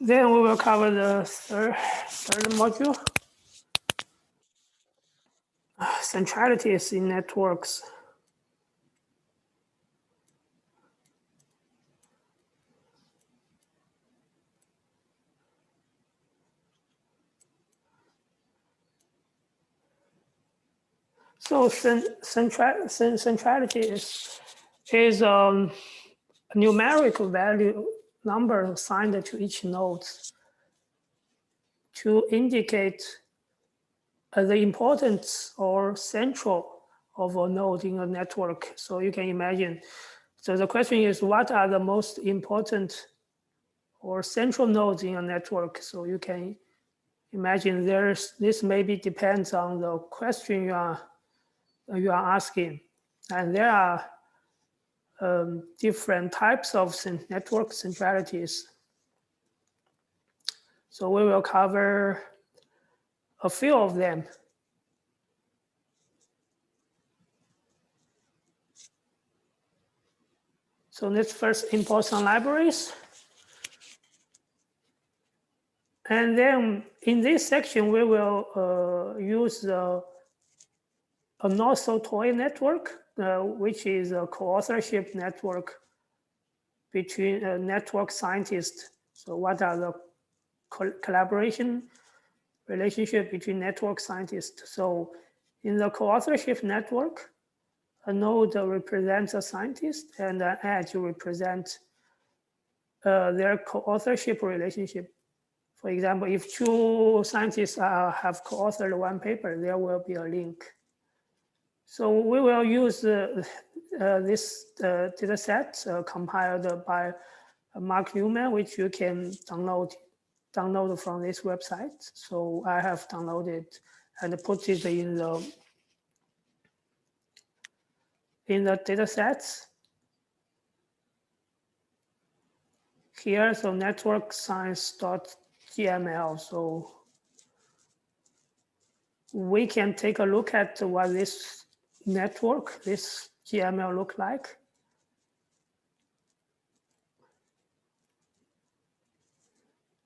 Then we will cover the third module, centralities in networks. So centrality is a numerical value number assigned to each node to indicate the importance or central of a node in a network. So you can imagine. So the question is, what are the most important or central nodes in a network? So you can imagine this maybe depends on the question you are asking. And there are different types of network centralities. So we will cover a few of them. So let's first import some libraries. And then in this section, we will use a not-so-toy network, which is a co-authorship network between network scientists. So what are the collaboration relationship between network scientists? So in the co-authorship network, a node represents a scientist and an edge represents their co-authorship relationship. For example, if two scientists have co-authored one paper, there will be a link. So we will use this data set compiled by Mark Newman, which you can download from this website. So I have downloaded and put it in the data sets here. So network science.gml. So we can take a look at what this network, this GML look like.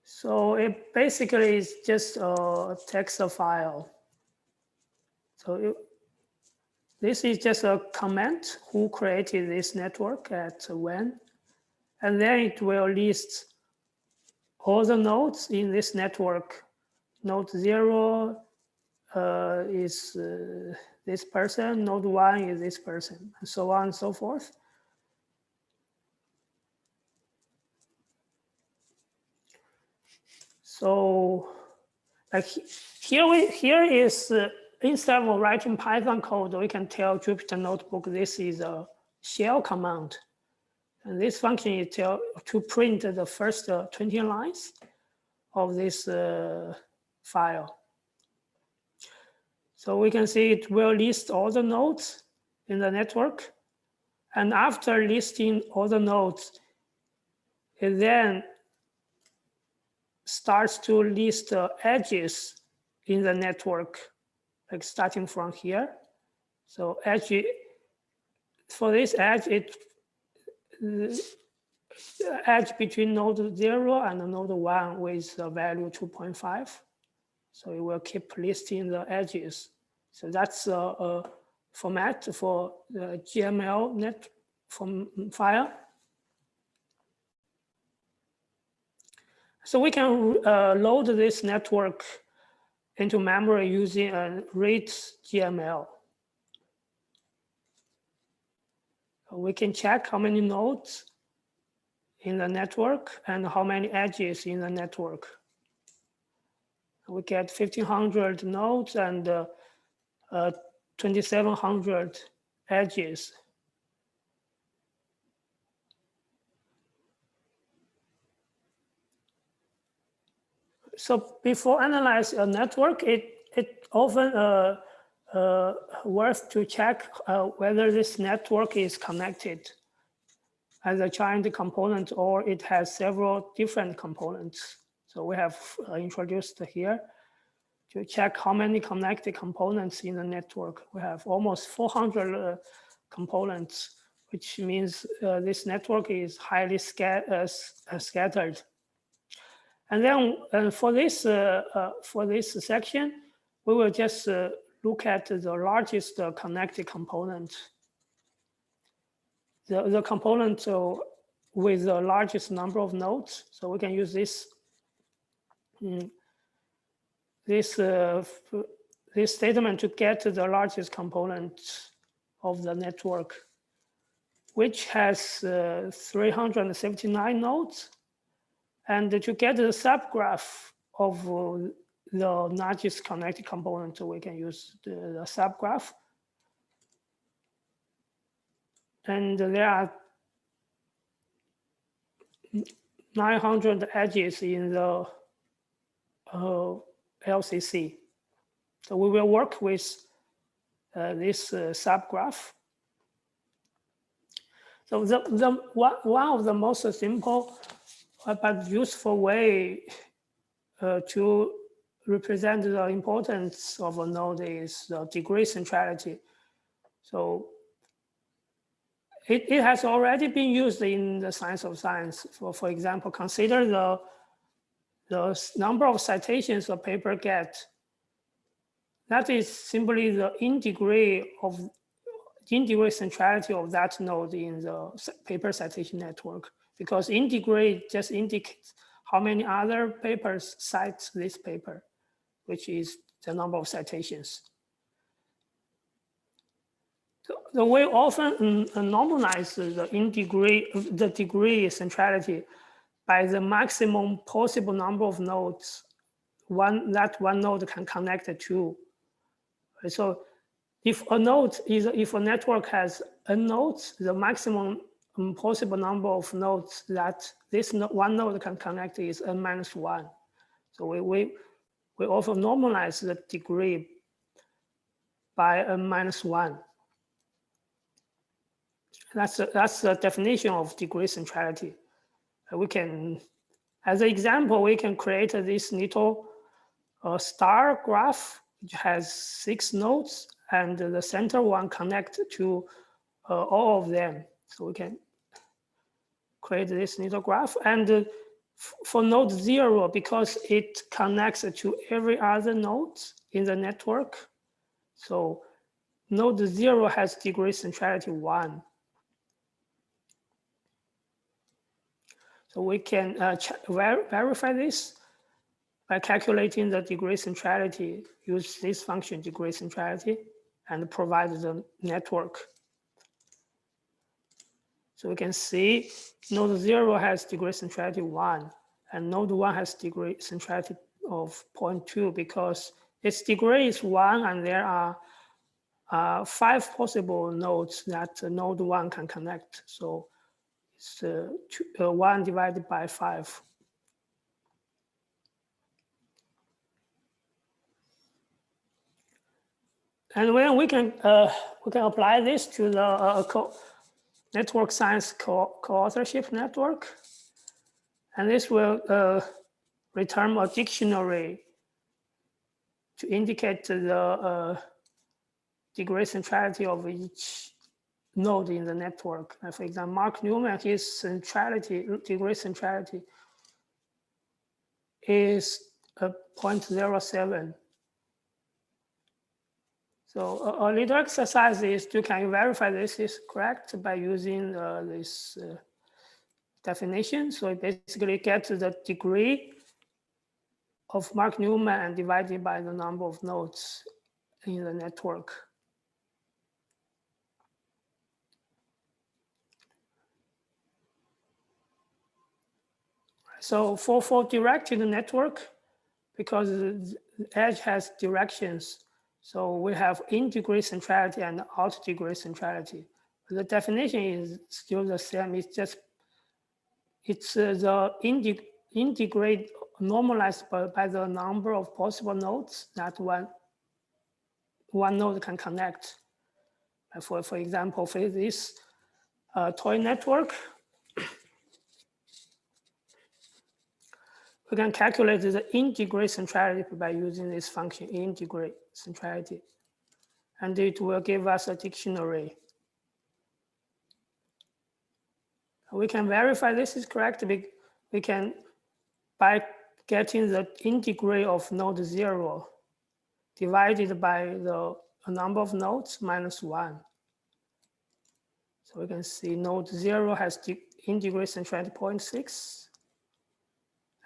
So it basically is just a text file. So this is just a comment who created this network at when, and then it will list all the nodes in this network. Node 0 is this person, node 1 is this person, and so on and so forth. So like here is instead of writing Python code, we can tell Jupyter Notebook this is a shell command. And this function is to print the first 20 lines of this file. So we can see it will list all the nodes in the network. And after listing all the nodes, it then starts to list the edges in the network, like starting from here. So edge, for this edge, edge between node 0 and node 1 with the value 2.5. So it will keep listing the edges. So that's a format for the GML net file. So we can load this network into memory using a read GML. We can check how many nodes in the network and how many edges in the network. We get 1,500 nodes and 2,700 edges. So before analyzing a network, it often worth to check whether this network is connected as a giant component or it has several different components. So we have introduced here to check how many connected components in the network. We have almost 400 components, which means this network is highly scattered. And then for this section, we will just look at the largest connected component. The component with the largest number of nodes. So we can use this this statement to get to the largest component of the network, which has 379 nodes. And to get the subgraph of the largest connected component, we can use the subgraph. And there are 900 edges in the LCC. So we will work with this subgraph. So one of the most simple but useful way to represent the importance of a node is the degree centrality. So it has already been used in the science of science. For example, consider the number of citations a paper gets. That is simply the integrate centrality of that node in the paper citation network, because integrate just indicates how many other papers cite this paper, which is the number of citations. So we often normalize the degree centrality by the maximum possible number of nodes that one node can connect to. So if a network has n nodes, the maximum possible number of nodes that this one node can connect is n-1. So we also normalize the degree by n-1. That's the definition of degree centrality. We can, as an example, we can create this little star graph, which has 6 nodes, and the center one connect to all of them. So we can create this little graph. And for node 0, because it connects to every other node in the network, so node 0 has degree centrality 1. So we can verify this by calculating the degree centrality, use this function degree centrality, and provide the network. So we can see node 0 has degree centrality 1, and node 1 has degree centrality of 0.2 because its degree is 1, and there are 5 possible nodes that node 1 can connect. So it's 1 divided by 5. And when we can apply this to the network science co-authorship network, and this will return a dictionary to indicate the degree centrality of each node in the network. For example, Mark Newman, his degree centrality is 0.07. So a little exercise is can you verify this is correct by using this definition. So it basically gets the degree of Mark Newman and divided by the number of nodes in the network. So for directed network, because the edge has directions, so we have in degree centrality and out degree centrality. The definition is still the same. It's the integrate normalized by the number of possible nodes that one node can connect. For example, for this toy network, we can calculate the integrate centrality by using this function integrate centrality, and it will give us a dictionary. We can verify this is correct. We can by getting the integrate of node 0 divided by the number of nodes minus 1. So we can see node 0 has integrate centrality 0.6.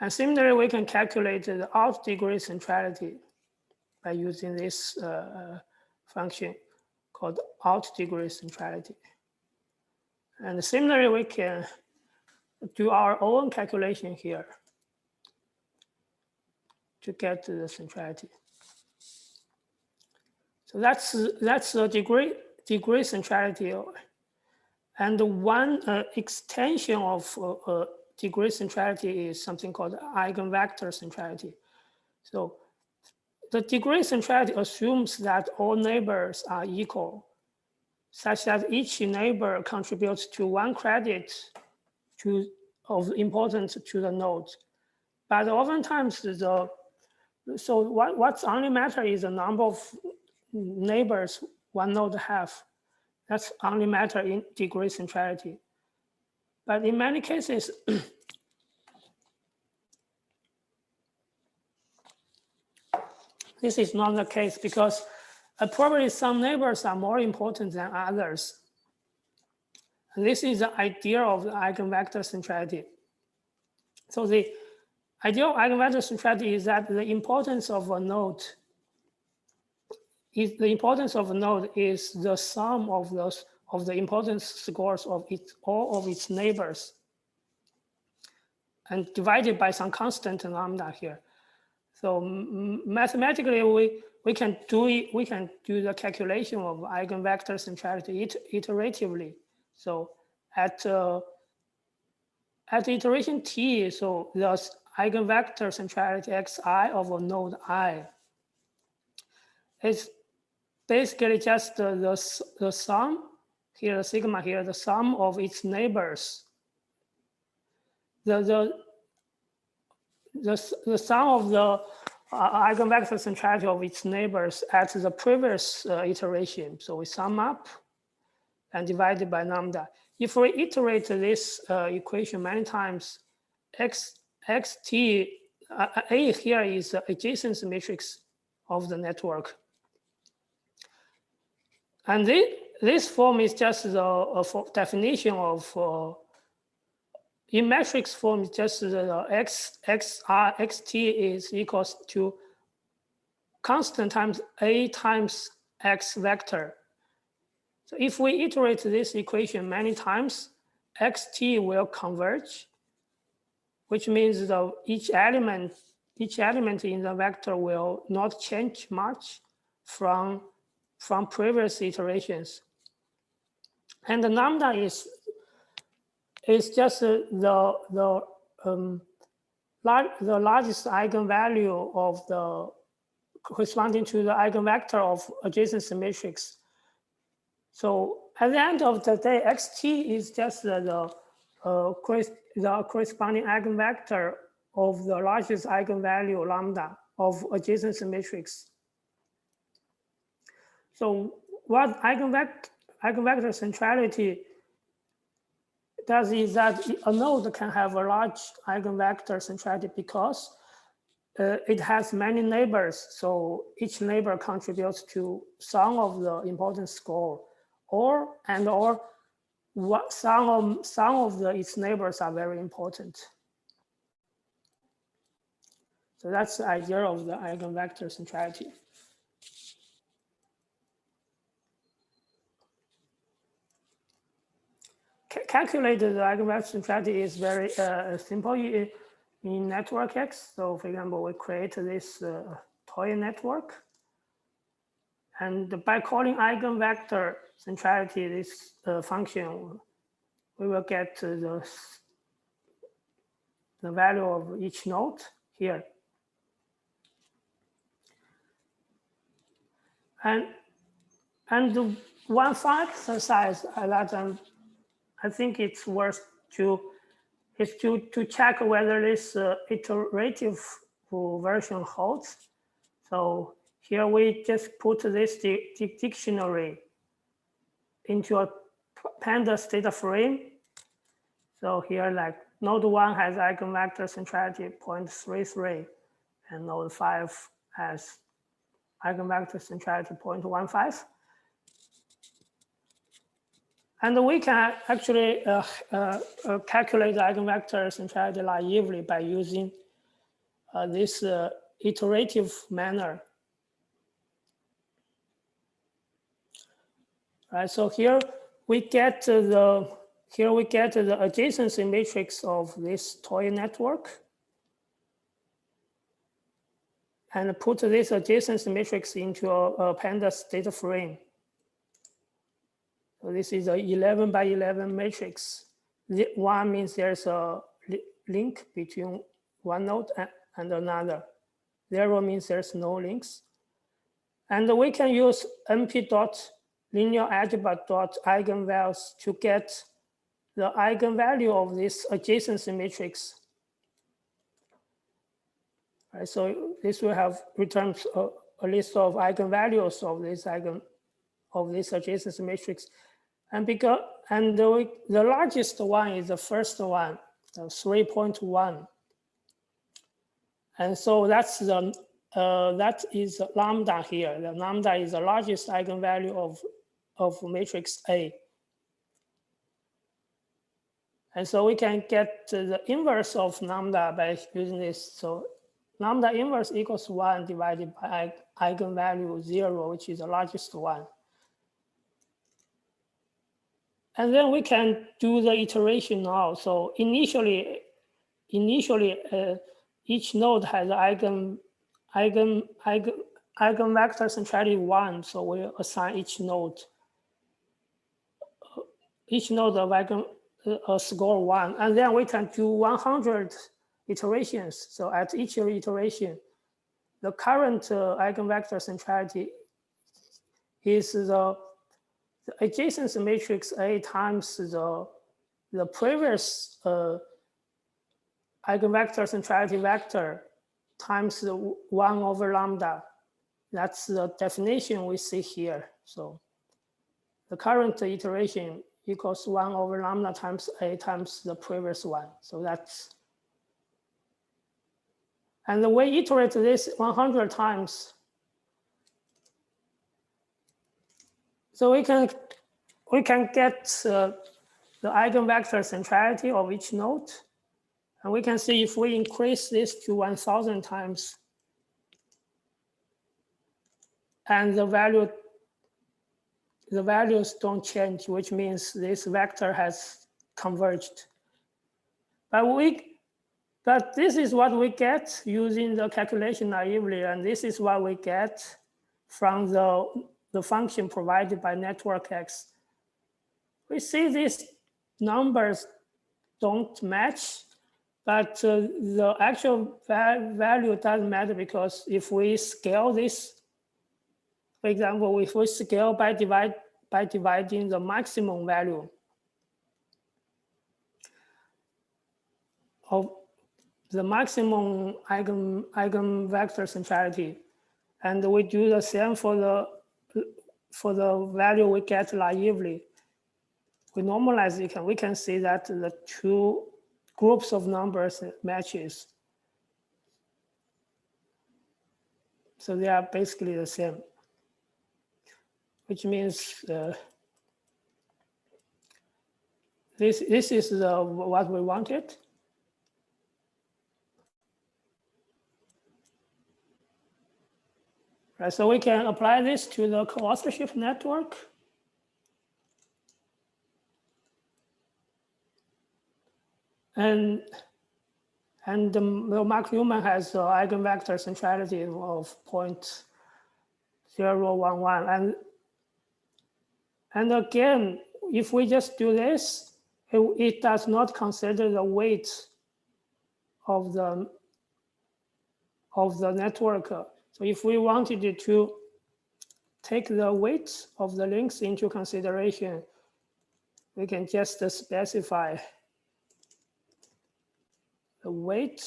And similarly, we can calculate the out degree centrality by using this function called out degree centrality. And similarly, we can do our own calculation here to get to the centrality. So that's the degree centrality. And one extension of degree centrality is something called eigenvector centrality. So the degree centrality assumes that all neighbors are equal, such that each neighbor contributes to 1 credit of importance to the node. But oftentimes, what's only matter is the number of neighbors one node have. That's only matter in degree centrality. But in many cases, this is not the case because probably some neighbors are more important than others. And this is the idea of the eigenvector centrality. So the idea of eigenvector centrality is that the importance of a node is the sum of the importance scores of all of its neighbors, and divided by some constant lambda here. So mathematically, we can do the calculation of eigenvector centrality iteratively. So at iteration t, so the eigenvector centrality xi of a node I is basically just the sum here, the sigma here, the sum of its neighbors. The sum of the eigenvector centrality of its neighbors at the previous iteration. So we sum up and divide it by lambda. If we iterate this equation many times, xt, A here is the adjacency matrix of the network. And this form is just the definition of, in matrix form, just the xt is equals to constant times A times x vector. So if we iterate this equation many times, xt will converge, which means each element in the vector will not change much from previous iterations. And the lambda is just the largest eigenvalue of the corresponding to the eigenvector of adjacency matrix. So at the end of the day, xt is just the corresponding eigenvector of the largest eigenvalue lambda of adjacency matrix. So what eigenvector centrality does is that a node can have a large eigenvector centrality because it has many neighbors. So each neighbor contributes to some of the importance score, or some of its neighbors are very important. So that's the idea of the eigenvector centrality. Calculated eigenvector centrality is very simple in network X. So for example, we create this toy network. And by calling eigenvector centrality, this function, we will get the value of each node here. And the one fun exercise that I think it's worth to check whether this iterative version holds. So here we just put this dictionary into a pandas data frame. So here, like node 1 has eigenvector centrality 0.33, and node 5 has eigenvector centrality 0.15. And we can actually calculate the eigenvector centrality naively by using this iterative manner. Right, so here we get the adjacency matrix of this toy network, and put this adjacency matrix into a pandas data frame. So this is a 11 by 11 matrix. One means there's a link between one node and another. 0 means there's no links. And we can use np.linearalgebra.eigenvalues to get the eigenvalue of this adjacency matrix. Right, so this will have returns a list of eigenvalues of this adjacency matrix. And the largest one is the first one, 3.1. And so that's that is lambda here. The lambda is the largest eigenvalue of matrix A. And so we can get the inverse of lambda by using this. So lambda inverse equals 1 divided by eigenvalue 0, which is the largest one. And then we can do the iteration now. So initially, each node has eigenvector centrality 1. So we assign each node of score 1, and then we can do 100 iterations. So at each iteration, the current eigenvector centrality is the adjacency matrix A times the previous eigenvector centrality vector times the 1 over lambda. That's the definition we see here. So the current iteration equals 1 over lambda times A times the previous one. So that's, and we iterate this 100 times. So we can get the eigenvector centrality of each node. And we can see if we increase this to 1,000 times, and the values don't change, which means this vector has converged. But this is what we get using the calculation naively, and this is what we get from the function provided by network X. We see these numbers don't match, but the actual value doesn't matter, because if we scale this, for example, if we scale by dividing the maximum value of the maximum eigenvector centrality, and we do the same for the value we get naively, we normalize it, and we can see that the two groups of numbers matches. So they are basically the same, which means this is what we wanted. Right, so we can apply this to the co-authorship network. And the Mark Newman has eigenvector centrality of 0.011. And again, if we just do this, it does not consider the weight of the network. So if we wanted to take the weight of the links into consideration, we can just specify the weight.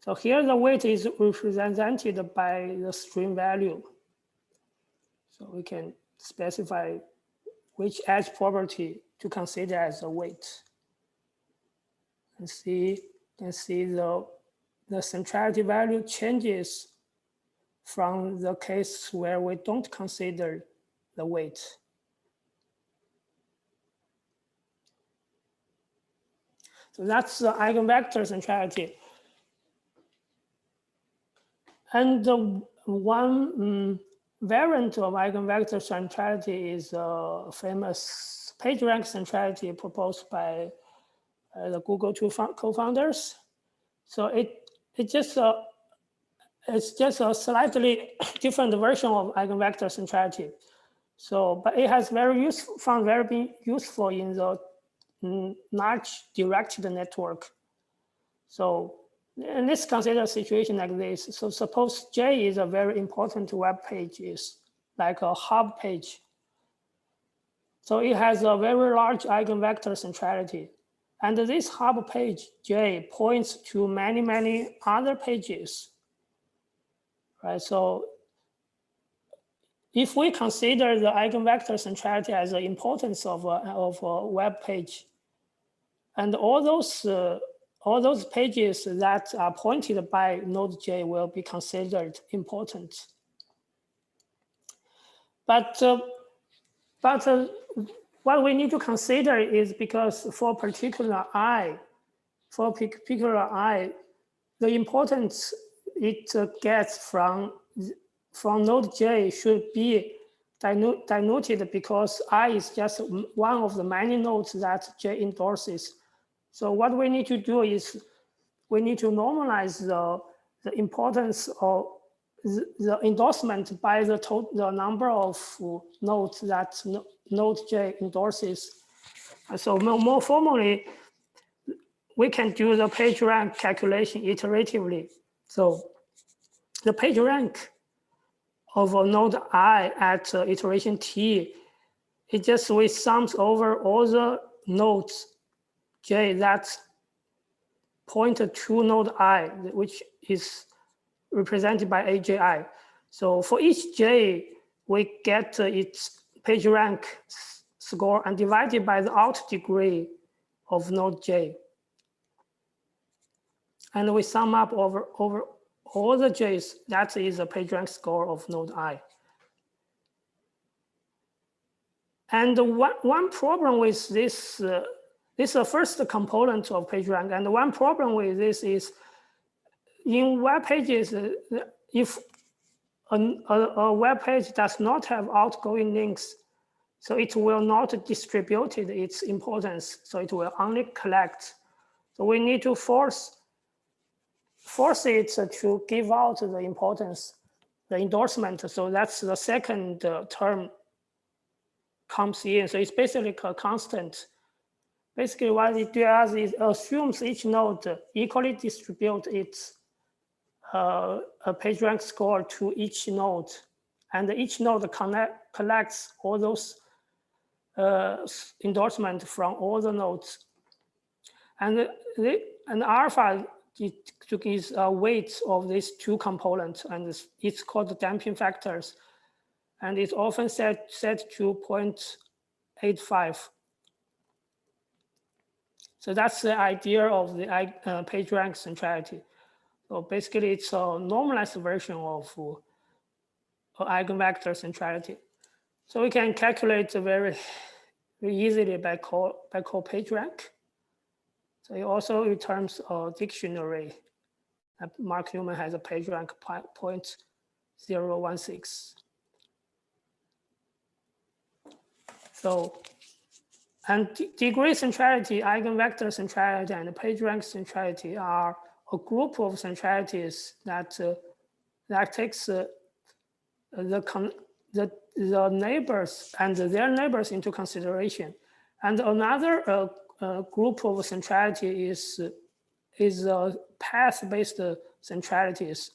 So here the weight is represented by the string value. So we can specify which edge property to consider as a weight. And see, the centrality value changes from the case where we don't consider the weight. So that's the eigenvector centrality. And the one variant of eigenvector centrality is a famous PageRank centrality proposed by the Google two co-founders. So it's just a slightly different version of eigenvector centrality. So, but it has found very useful in the large directed network. So, and let's consider a situation like this. So suppose J is a very important web page, is like a hub page. So it has a very large eigenvector centrality. And this hub page, J, points to many, many other pages, right? So if we consider the eigenvector centrality as the importance of a web page, and all those pages that are pointed by node J will be considered important. But what we need to consider is, because for particular I, the importance it gets from node J should be denoted, because I is just one of the many nodes that J endorses. So what we need to do is we need to normalize the importance of the endorsement by the number of nodes that node J endorses. So more formally, we can do the page rank calculation iteratively. So the page rank of a node I at iteration T, it just sums over all the nodes J that point to node I, which is represented by AJI. So for each J, we get its page rank score and divided by the out degree of node J. And we sum up over all the J's, that is a page rank score of node I. And one problem with this, this is the first component of PageRank, and one problem with this is in web pages, if a web page does not have outgoing links, so it will not distribute its importance, so it will only collect. So we need to force it to give out the importance, the endorsement. So that's the second term comes in. So it's basically a constant. Basically, what it does is assumes each node equally distribute its PageRank score to each node, and each node collects all those endorsements from all the nodes, and alpha is a weight of these two components, and it's called the damping factors, and it's often set to 0.85. So that's the idea of the PageRank centrality. So basically, it's a normalized version of eigenvector centrality. So we can calculate very easily by call PageRank. So it also returns a dictionary. Mark Newman has a PageRank 0.016. So, and degree centrality, eigenvector centrality, and PageRank centrality are a group of centralities that takes the neighbors and their neighbors into consideration. And another group of centrality is path-based centralities.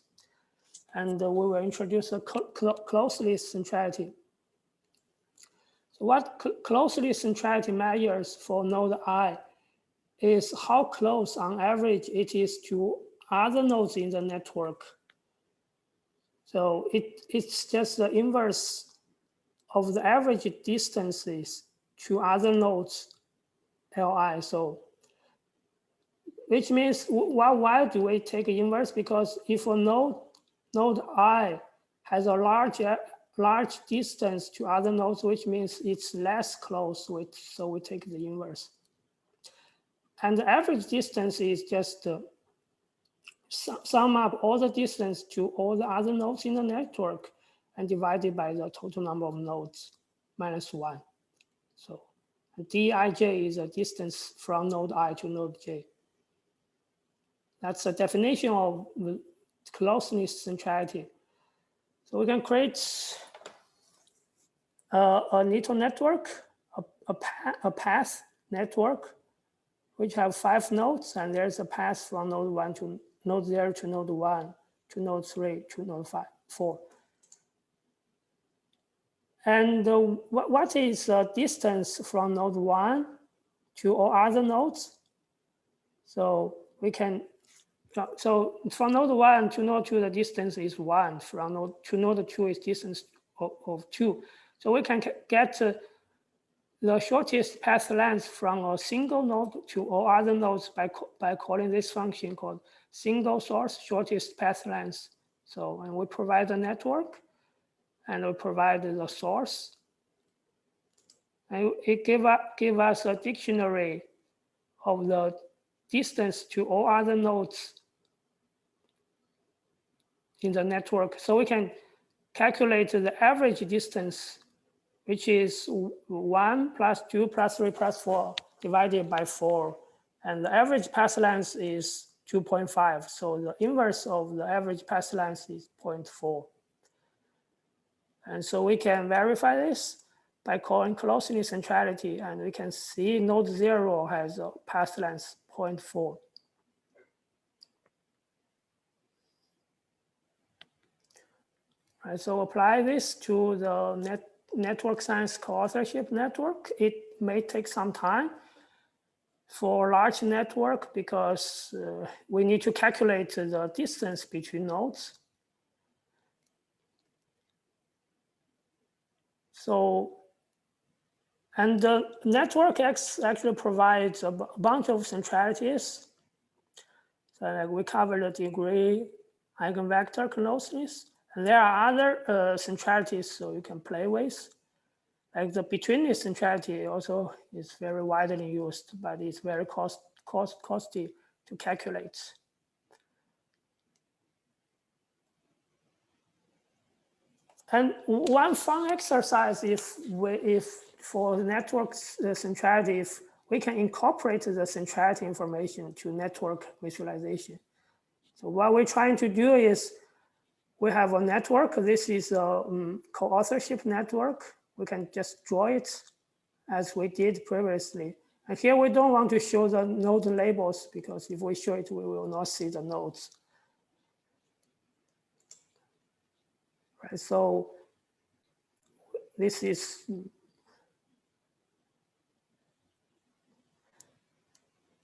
And we will introduce a closely centrality. So what closely centrality measures for node I is how close on average it is to other nodes in the network. So it's just the inverse of the average distances to other nodes, Li. So which means why do we take inverse? Because if a node I has a large distance to other nodes, which means it's less close, so we take the inverse. And the average distance is just sum up all the distance to all the other nodes in the network and divided by the total number of nodes minus 1. So dij is a distance from node I to node j. That's the definition of closeness centrality. So we can create a neutral network, a path network, which have 5 nodes, and there's a path from node 1 to node 0 to node 1 to node 3 to node 4. And what is the distance from node 1 to all other nodes? So we can, so from node 1 to node 2, the distance is 1. From node to node 2 is distance of 2. So we can get the shortest path length from a single node to all other nodes by calling this function called single source shortest path length. So when we provide the network and we provide the source, and it give us a dictionary of the distance to all other nodes in the network. So we can calculate the average distance, which is 1 plus 2 plus 3 plus 4 divided by 4. And the average path length is 2.5. So the inverse of the average path length is 0.4. And so we can verify this by calling closeness centrality. And we can see node 0 has a path length 0.4. Right, so apply this to the network science co-authorship network. It may take some time for large network because we need to calculate the distance between nodes. So, and the network X actually provides a bunch of centralities. So like we cover the degree, eigenvector closeness. And there are other centralities so you can play with. Like the betweenness centrality also is very widely used, but it's very costly to calculate. And one fun exercise if for the network centrality, if we can incorporate the centrality information to network visualization. So what we're trying to do is we have a network. This is a co-authorship network. We can just draw it as we did previously. And here we don't want to show the node labels because if we show it, we will not see the nodes. Right, so this is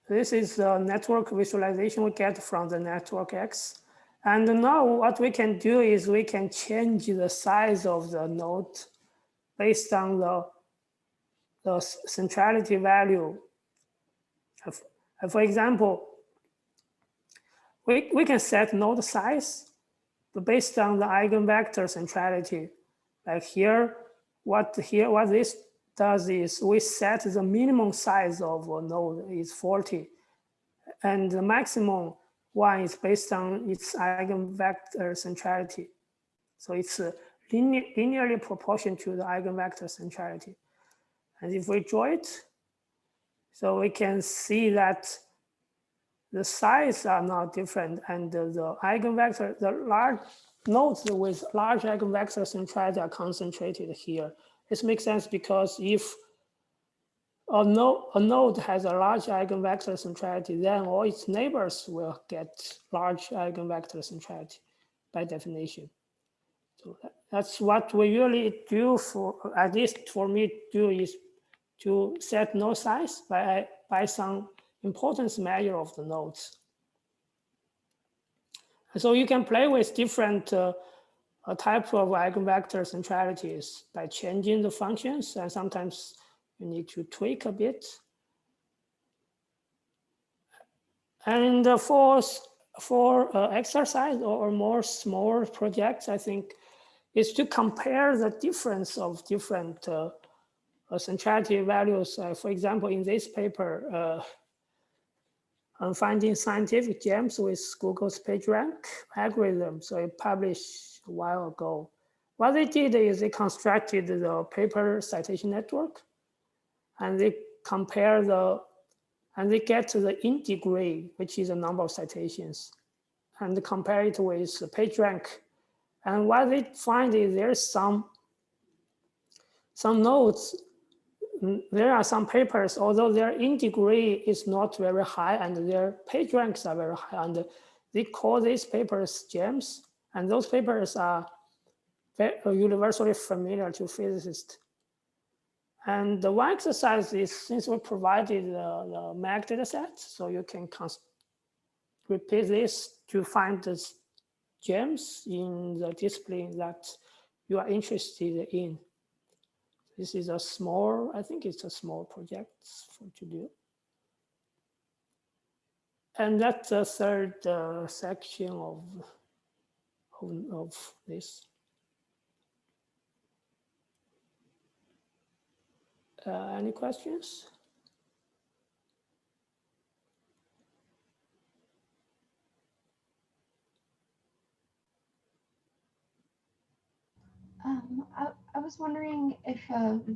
the network visualization we get from the network X. And now what we can do is we can change the size of the node based on the centrality value. For example, we can set node size, but based on the eigenvector centrality. Like here, what this does is we set the minimum size of a node is 40, and the maximum one is based on its eigenvector centrality. So it's linearly proportional to the eigenvector centrality. And if we draw it, so we can see that the size are not different, and the eigenvector, the large nodes with large eigenvector centrality are concentrated here. This makes sense because if a node has a large eigenvector centrality, then all its neighbors will get large eigenvector centrality by definition. So that's what we usually do for, at least for me, do is to set node size by some importance measure of the nodes. And so you can play with different types of eigenvector centralities by changing the functions, and sometimes you need to tweak a bit. And for exercise or more small projects, I think is to compare the difference of different centrality values. For example, in this paper, on finding scientific gems with Google's PageRank algorithm, so it published a while ago. What they did is they constructed the paper citation network, and they compare and they get to the in degree, which is the number of citations, and compare it with PageRank. And what they find is there's some notes. There are some papers, although their in degree is not very high and their page ranks are very high, and they call these papers gems. And those papers are universally familiar to physicists. And the one exercise is, since we provided the MAG data set, so you can repeat this to find the gems in the discipline that you are interested in. This is a small, I think it's a small project to do. And that's the third section of this. Any questions? I was wondering if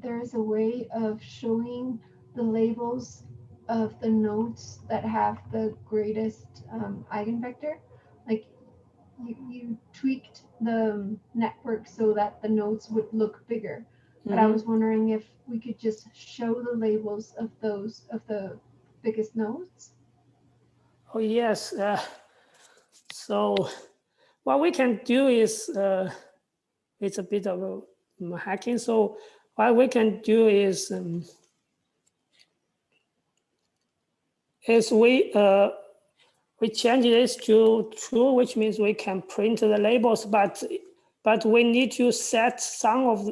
there is a way of showing the labels of the nodes that have the greatest eigenvector. Like you tweaked the network so that the nodes would look bigger. But I was wondering if we could just show the labels of those of the biggest nodes. Oh yes. So what we can do is it's a bit of hacking. So what we can do is we change this to true, which means we can print the labels, but we need to set some of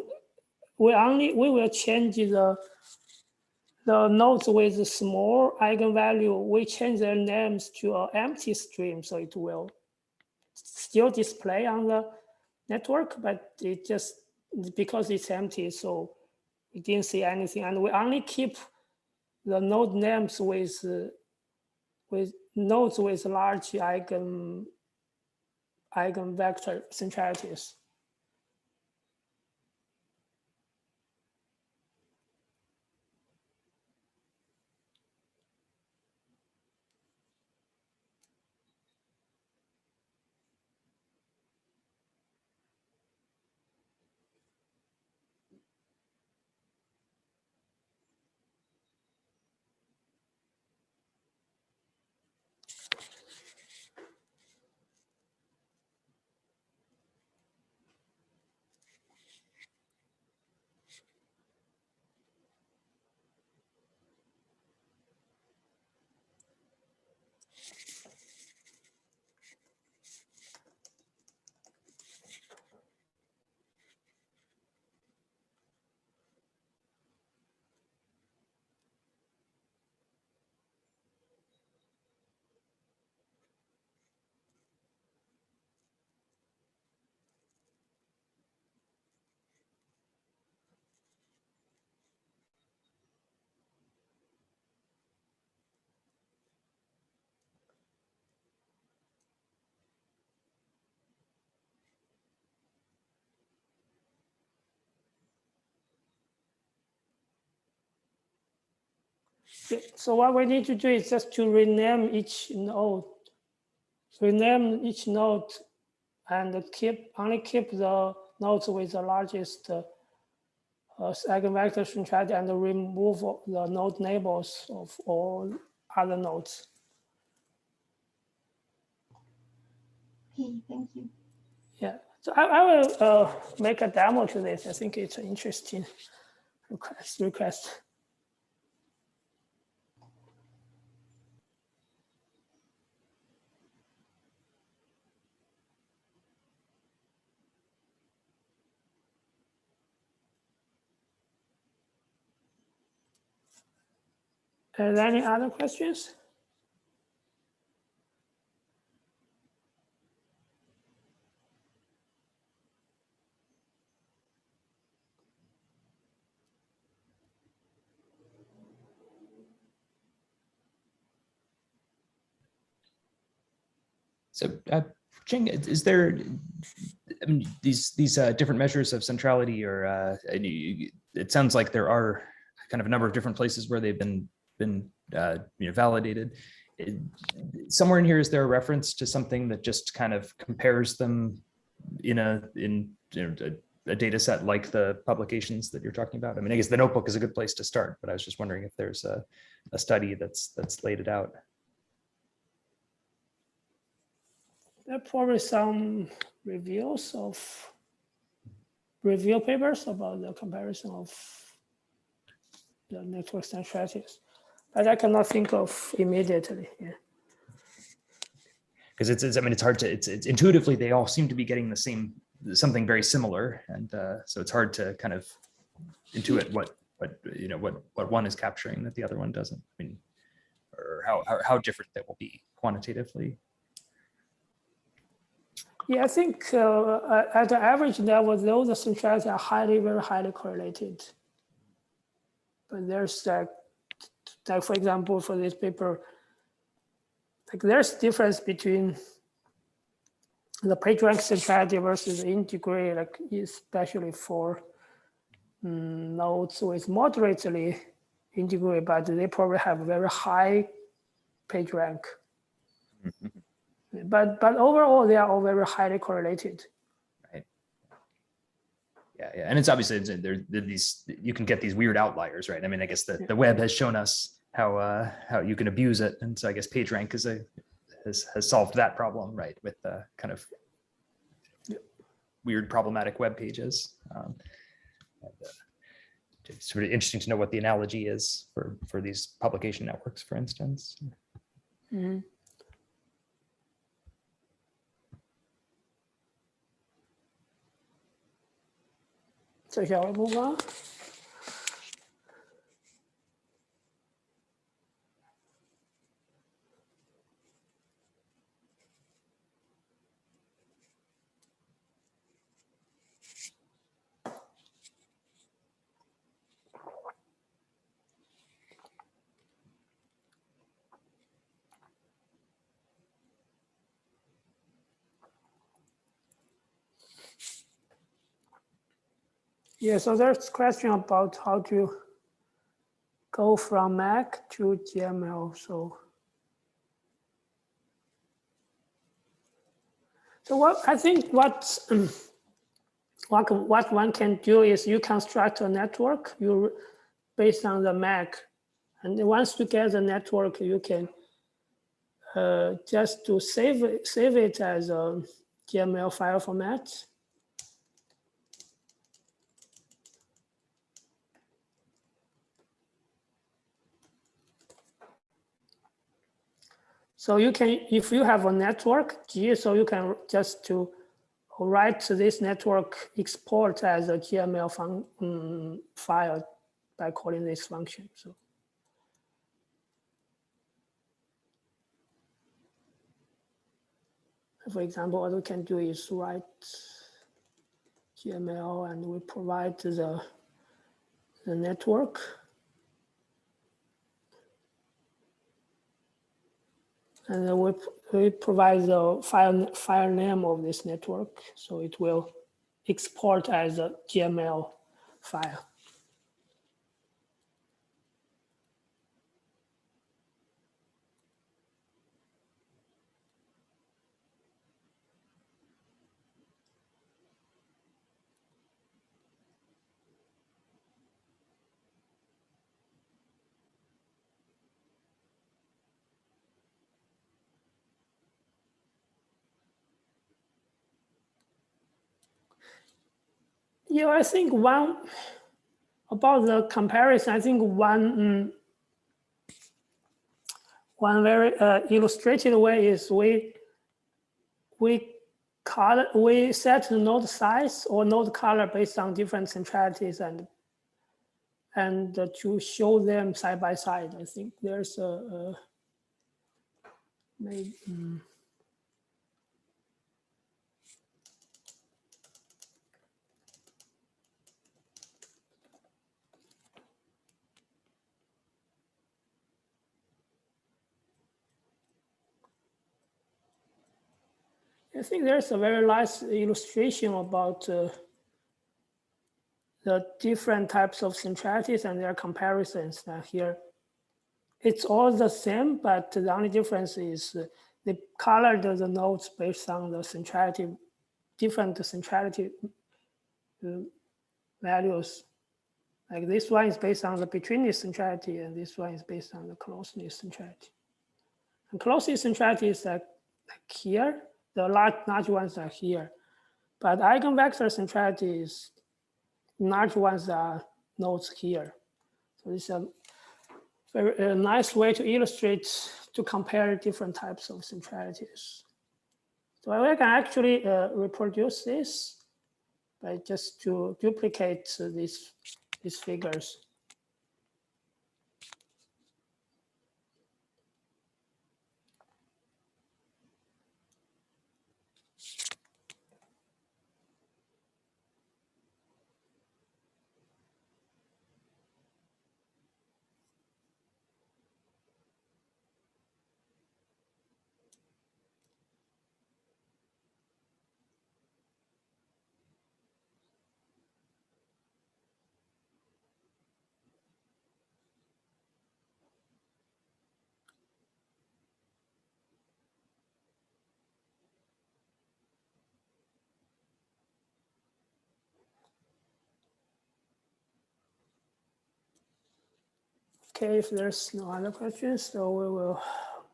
we will change the nodes with small eigenvalue. We change their names to an empty string, so it will still display on the network, but it just because it's empty, so we didn't see anything, and we only keep the node names with nodes with large eigenvector centralities. So what we need to do is just to rename each node, and only keep the nodes with the largest eigenvector centrality, and remove the node labels of all other nodes. Okay, thank you. Yeah, so I will make a demo to this. I think it's an interesting request. Are there any other questions? So, Ching, is there, I mean, these different measures of centrality, or it sounds like there are kind of a number of different places where they've been validated. Somewhere in here, is there a reference to something that just kind of compares them in a data set like the publications that you're talking about? I mean, I guess the notebook is a good place to start, but I was just wondering if there's a study that's laid it out. There are probably some review papers about the comparison of the network centralities, but I cannot think of immediately. Yeah. Because it's hard to, it's intuitively, they all seem to be getting the same, something very similar. And so it's hard to kind of intuit what one is capturing that the other one doesn't. I mean, or how different that will be quantitatively. Yeah, I think at the average level, those centralities are very highly correlated. But there's like for example, for this paper, like there's difference between the PageRank centrality versus the integrate, like especially for nodes with moderately integrate, but they probably have very high PageRank. But overall, they are all very highly correlated. Right. Yeah, and it's obviously there these, you can get these weird outliers, right? I mean, I guess the web has shown us how you can abuse it, and so I guess PageRank has solved that problem, right, with the kind of weird problematic web pages. It's really interesting to know what the analogy is for these publication networks, for instance. Mm-hmm. So shall we move on? Yeah, so there's a question about how to go from Mac to GML. So what I think what one can do is you construct a network based on the Mac, and once you get the network, you can just to save it as a GML file format. So you can, if you have a network, so you can just to write to this network export as a GML file by calling this function. So for example, what we can do is write GML and we provide the network. And then we provide the file name of this network. So it will export as a GML file. Yeah, I think about the comparison, I think one very illustrated way is we set the node size or node color based on different centralities and to show them side by side. I think there's a maybe. I think there's a very nice illustration about the different types of centralities and their comparisons here. It's all the same, but the only difference is they colored the nodes based on the centrality, different centrality values. Like this one is based on the betweenness centrality, and this one is based on the closeness centrality. And closeness centrality is like here. The large ones are here, but eigenvector centrality is large ones are nodes here. So this is a nice way to illustrate, to compare different types of centralities. So I can actually reproduce this by just to duplicate these figures. Okay, if there's no other questions, so we will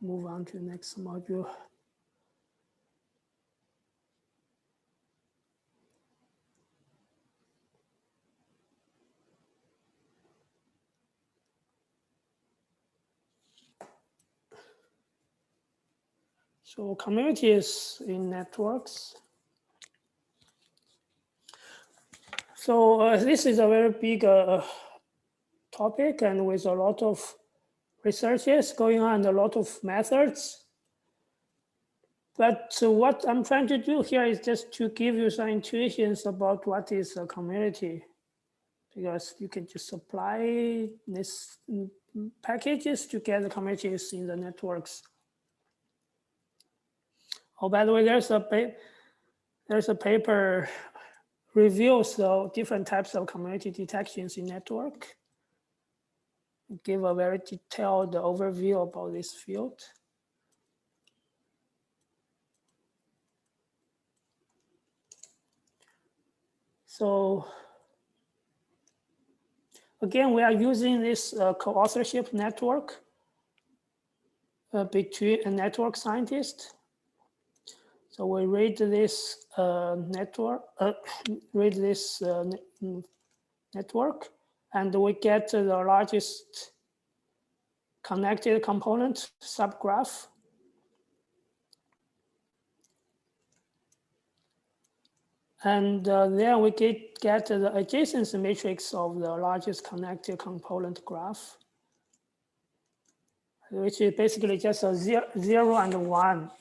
move on to the next module. So communities in networks. So this is a very big topic, and with a lot of researches going on, a lot of methods. But what I'm trying to do here is just to give you some intuitions about what is a community, because you can just apply this packages to get the communities in the networks. Oh, by the way, there's a paper reviews the different types of community detections in network. Give a very detailed overview about this field. So again, we are using this co-authorship network between a network scientist. So we read this network, network, and we get the largest connected component subgraph. And then we get the adjacency matrix of the largest connected component graph, which is basically just a 0 and 1.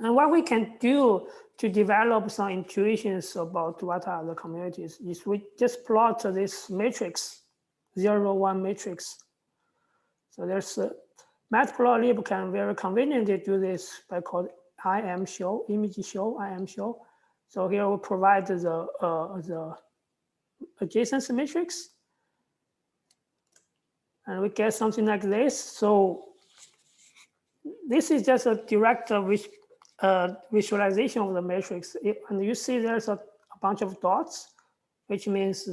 And what we can do to develop some intuitions about what are the communities is we just plot this matrix, 0, 1 matrix. So there's a matplotlib can very conveniently do this by called IM_show, image show, IM_show. So here we provide the adjacency matrix, and we get something like this. So this is just a direct visualization of the matrix, and you see there's a bunch of dots, which means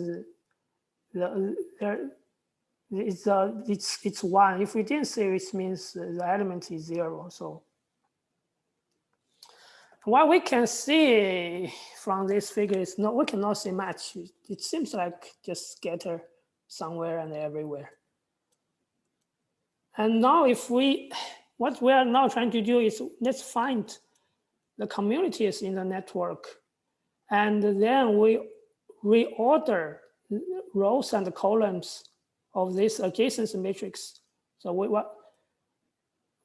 it's 1. If we didn't see, it means the element is 0. So what we can see from this figure is we cannot see much. It seems like just scatter somewhere and everywhere. And now what we are now trying to do is let's find the communities in the network, and then we reorder rows and columns of this adjacency matrix. So what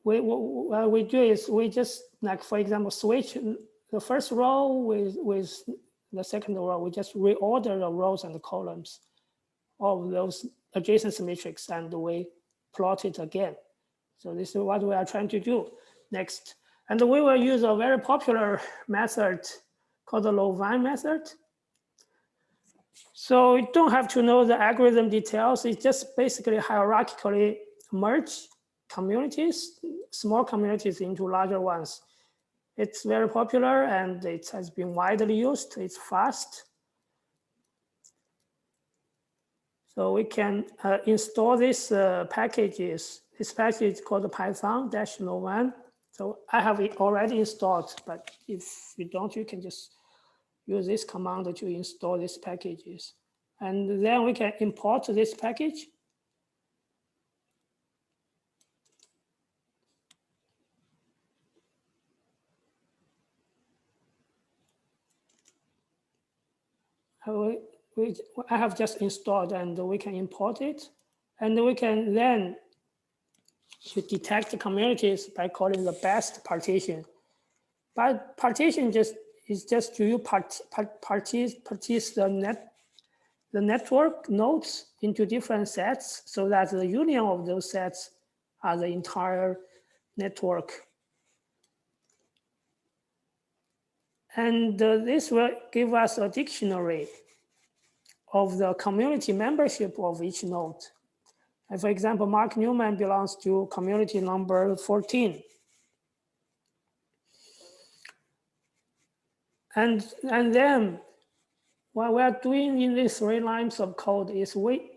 we do is we just, like, for example, switch the first row with the second row. We just reorder the rows and the columns of those adjacency matrix, and we plot it again. So this is what we are trying to do next. And we will use a very popular method called the Louvain method. So you don't have to know the algorithm details. It's just basically hierarchically merge communities, small communities into larger ones. It's very popular and it has been widely used. It's fast. So we can install these packages. This package is called Python-Louvain. So I have it already installed, but if you don't, you can just use this command to install these packages. And then we can import this package. I have just installed and we can import it. And we can then detect the communities by calling the best partition. But partition is just to partition the network nodes into different sets so that the union of those sets are the entire network. And this will give us a dictionary of the community membership of each node. And for example, Mark Newman belongs to community number 14. And then what we are doing in these 3 lines of code is we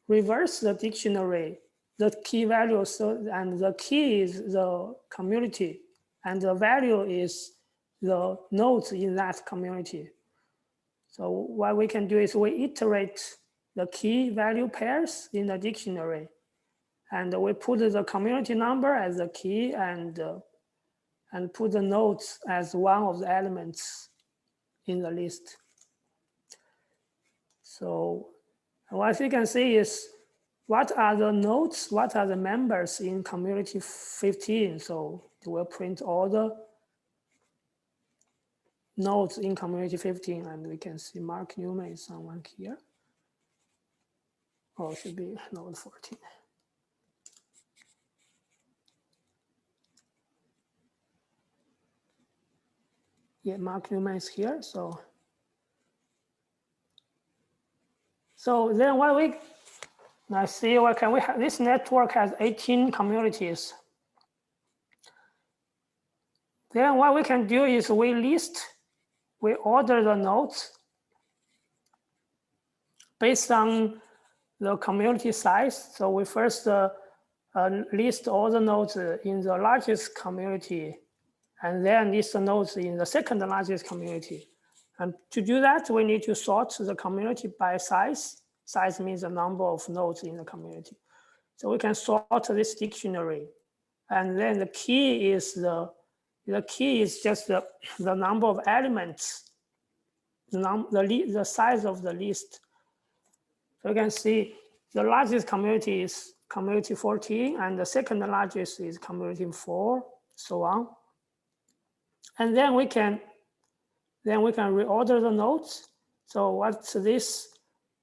reverse the dictionary, the key value, and the key is the community, and the value is the nodes in that community. So what we can do is we iterate the key value pairs in the dictionary, and we put the community number as the key and put the nodes as one of the elements in the list. So what you can see is what are the nodes, what are the members in community 15. So it will print all the nodes in community 15, and we can see Mark Newman is someone here. Oh, it should be node 14. Yeah, Mark Newman is here. So then what we now see, what can we have? This network has 18 communities. Then what we can do is we order the nodes based on the community size. So we first list all the nodes in the largest community, and then list the nodes in the second largest community. And to do that, we need to sort the community by size. Size means the number of nodes in the community. So we can sort this dictionary. And then the key is just the number of elements, the size of the list. So you can see the largest community is community 14, and the second largest is community 4, so on. And then we can reorder the nodes. So what this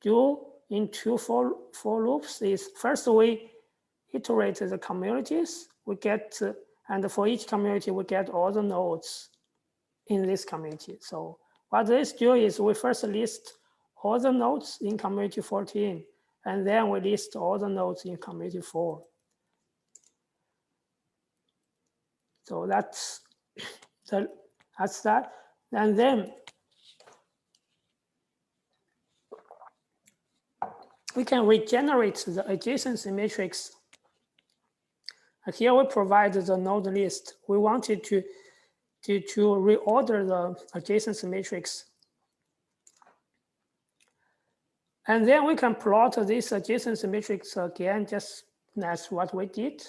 do in 2 for loops is first we iterate the communities. We get, and for each community, we get all the nodes in this community. So what this do is we first list all the nodes in community 14, and then we list all the nodes in community 4. So that's that. And then we can regenerate the adjacency matrix. Here we provide the node list. We wanted to reorder the adjacency matrix. And then we can plot this adjacency matrix again, just as what we did.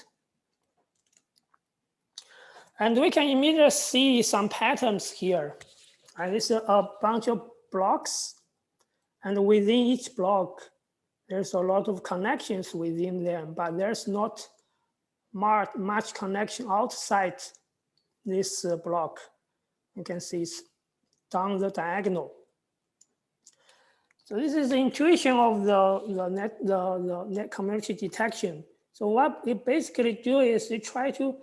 And we can immediately see some patterns here. And this is a bunch of blocks. And within each block, there's a lot of connections within them, but there's not much connection outside this block. You can see it's down the diagonal. So this is the intuition of the net community detection. So what we basically do is we try to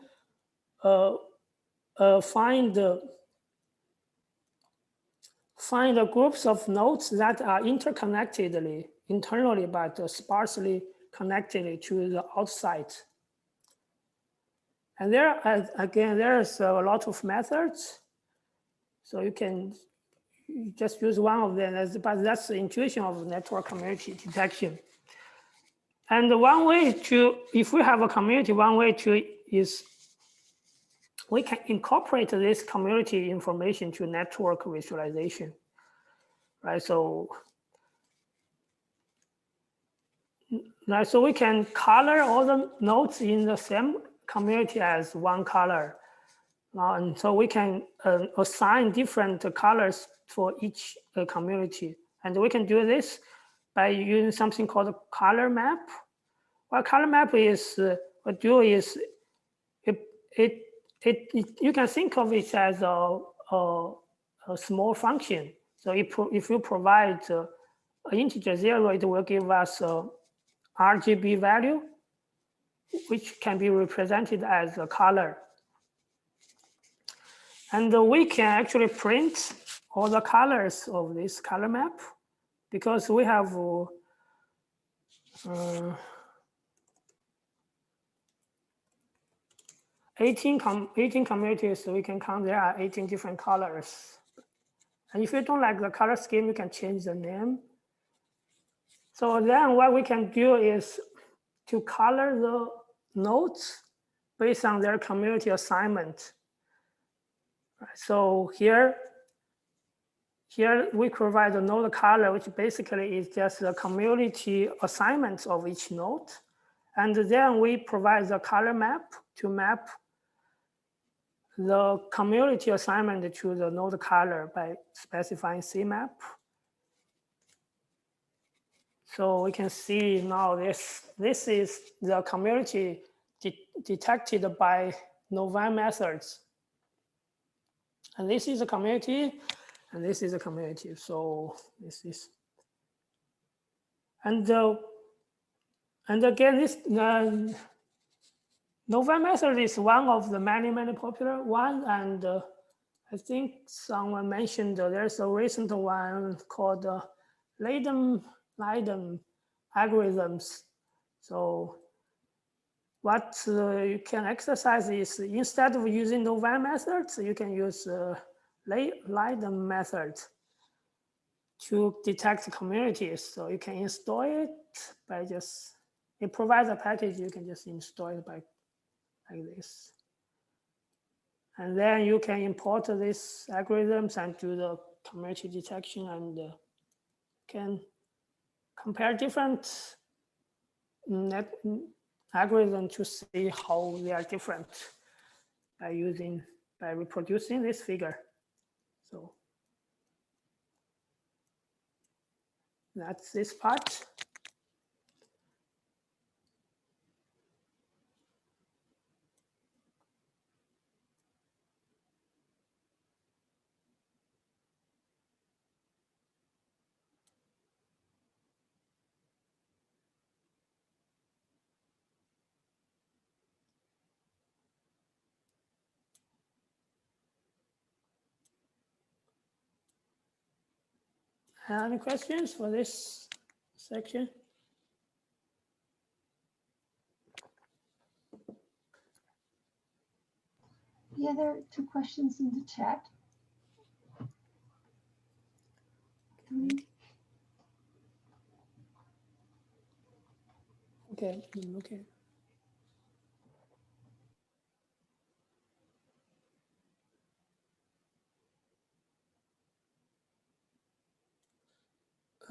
find the groups of nodes that are interconnectedly internally but sparsely connected to the outside. And there, again, there's a lot of methods. So you can just use one of them, but that's the intuition of network community detection. And one way to, if we have a community, one way to is we can incorporate this community information to network visualization, right? So we can color all the nodes in the same community as one color. And so we can assign different colors for each community. And we can do this by using something called a color map. Well, color map is, what do is, you can think of it as a small function. So if you provide an integer 0, it will give us a RGB value, which can be represented as a color. And we can actually print all the colors of this color map because we have 18 communities, so we can count there are 18 different colors. And if you don't like the color scheme, you can change the name. So then what we can do is to color the nodes based on their community assignment. So here we provide a node color, which basically is just the community assignments of each node. And then we provide the color map to map the community assignment to the node color by specifying CMap. So we can see now this is the community detected by Novan methods. And this is a community, and this is a community. So this is, and again, this Novan method is one of the many popular ones. And I think someone mentioned there's a recent one called Leiden algorithms. So what you can exercise is instead of using Novan methods, you can use Leiden method to detect communities. So you can install it by just, it provides a package, you can just install it by like this. And then you can import these algorithms and do the community detection and can compare different algorithms to see how they are different by reproducing this figure. So that's this part. Any questions for this section? Yeah, there are 2 questions in the chat. Okay, okay.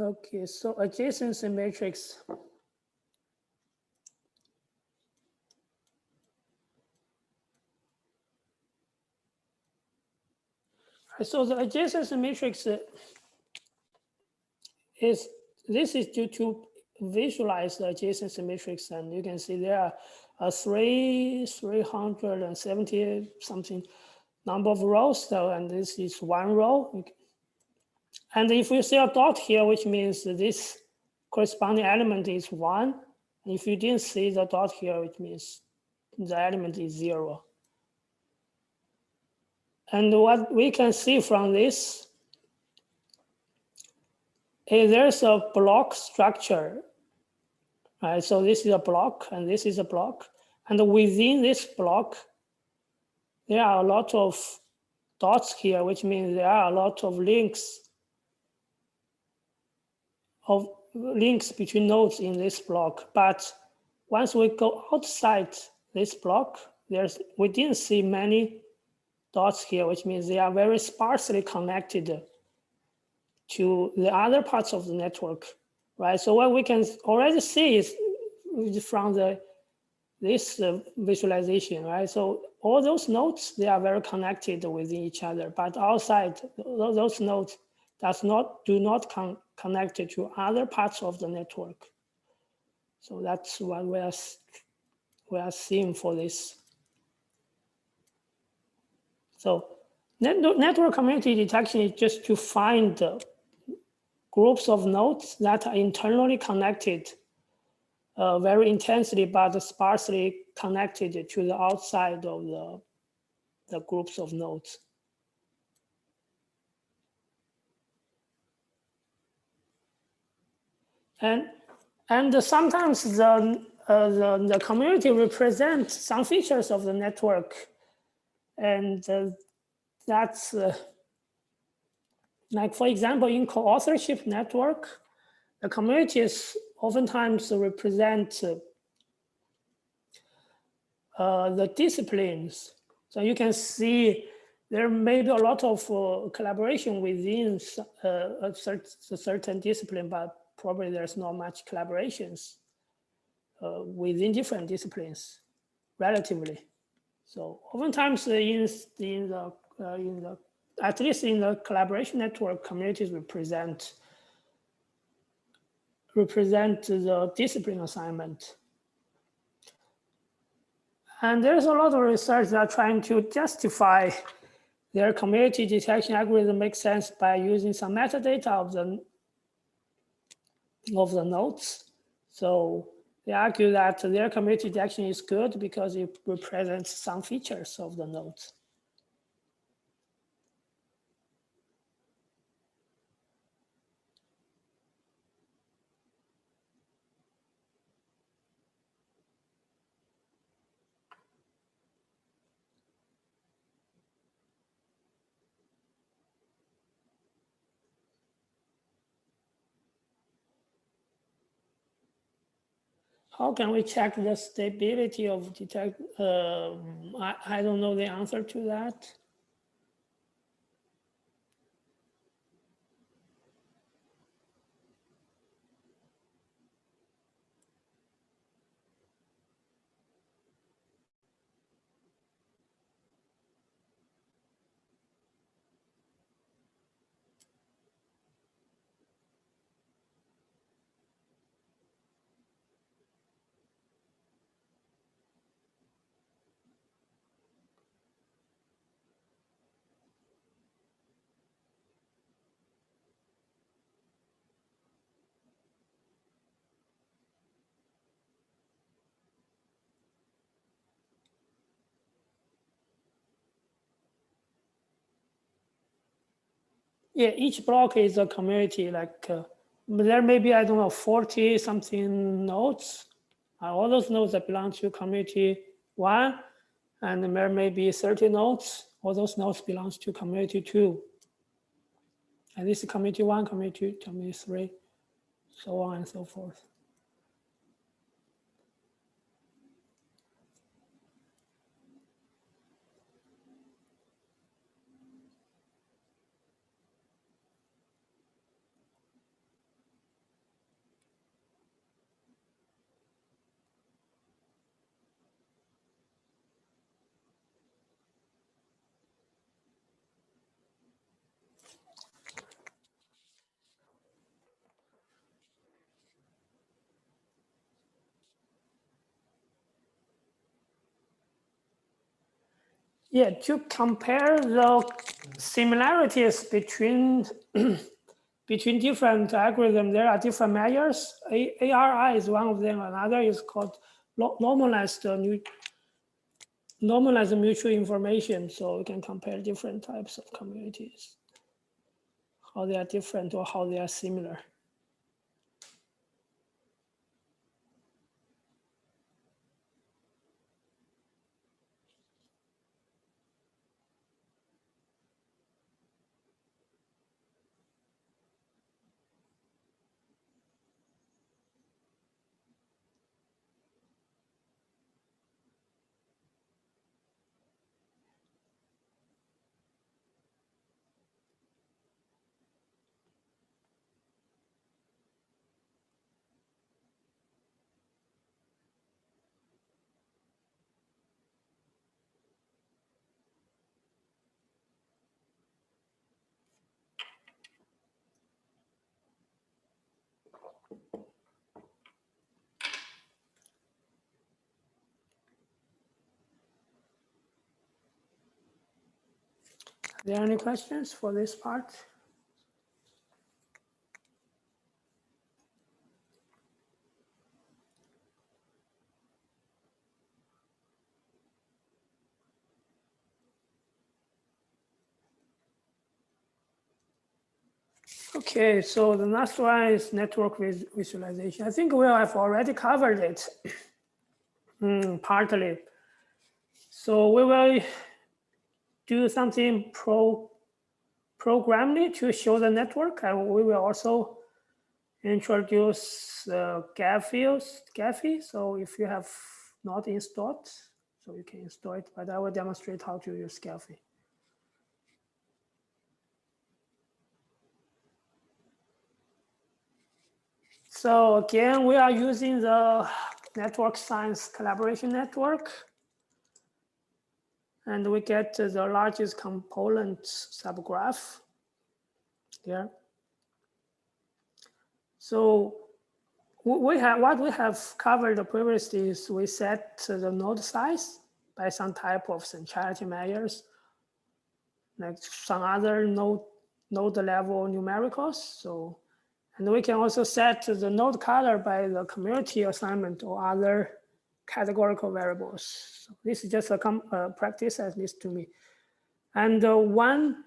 Okay, so adjacency matrix. So the adjacency matrix is due to visualize the adjacency matrix, and you can see there are 370 something number of rows, though, and this is one row. And if you see a dot here, which means this corresponding element is 1. And if you didn't see the dot here, which means the element is 0. And what we can see from this is there's a block structure, right? So this is a block and this is a block. And within this block, there are a lot of dots here, which means there are a lot of links between nodes in this block. But once we go outside this block, we didn't see many dots here, which means they are very sparsely connected to the other parts of the network, right? So what we can already see is from this visualization, right? So all those nodes, they are very connected with each other, but outside those nodes do not connect to other parts of the network. So that's what we are seeing for this. So network community detection is just to find groups of nodes that are internally connected very intensely, but sparsely connected to the outside of the groups of nodes. And sometimes the community represents some features of the network, and that's like, for example, in co-authorship network, the communities oftentimes represent the disciplines. So you can see there may be a lot of collaboration within a certain discipline, but probably there's not much collaborations within different disciplines, relatively. So oftentimes at least in the collaboration network, communities represent the discipline assignment. And there's a lot of research that are trying to justify their community detection algorithm makes sense by using some metadata of the nodes. So they argue that their community detection is good because it represents some features of the nodes. How can we check the stability of detect? I don't know the answer to that. Yeah, each block is a community. Like there may be, I don't know, 40 something nodes. All those nodes that belong to community 1, and there may be 30 nodes. All those nodes belong to community 2. And this is community 1, community 2, community 3, so on and so forth. Yeah, to compare the similarities between different algorithms, there are different measures. ARI is one of them. Another is called normalized normalize the mutual information so we can compare different types of communities, how they are different or how they are similar. Are there any questions for this part? Okay, so the last one is network visualization. I think we have already covered it partly. So we will do something programming to show the network, and we will also introduce Gephi. So if you have not installed, so you can install it, but I will demonstrate how to use Gephi. So again, we are using the network science collaboration network, and we get the largest component subgraph here. So what we have covered previously is we set the node size by some type of centrality measures, like some other node level numericals. So, and we can also set the node color by the community assignment or other categorical variables. So this is just a practice, at least to me. And one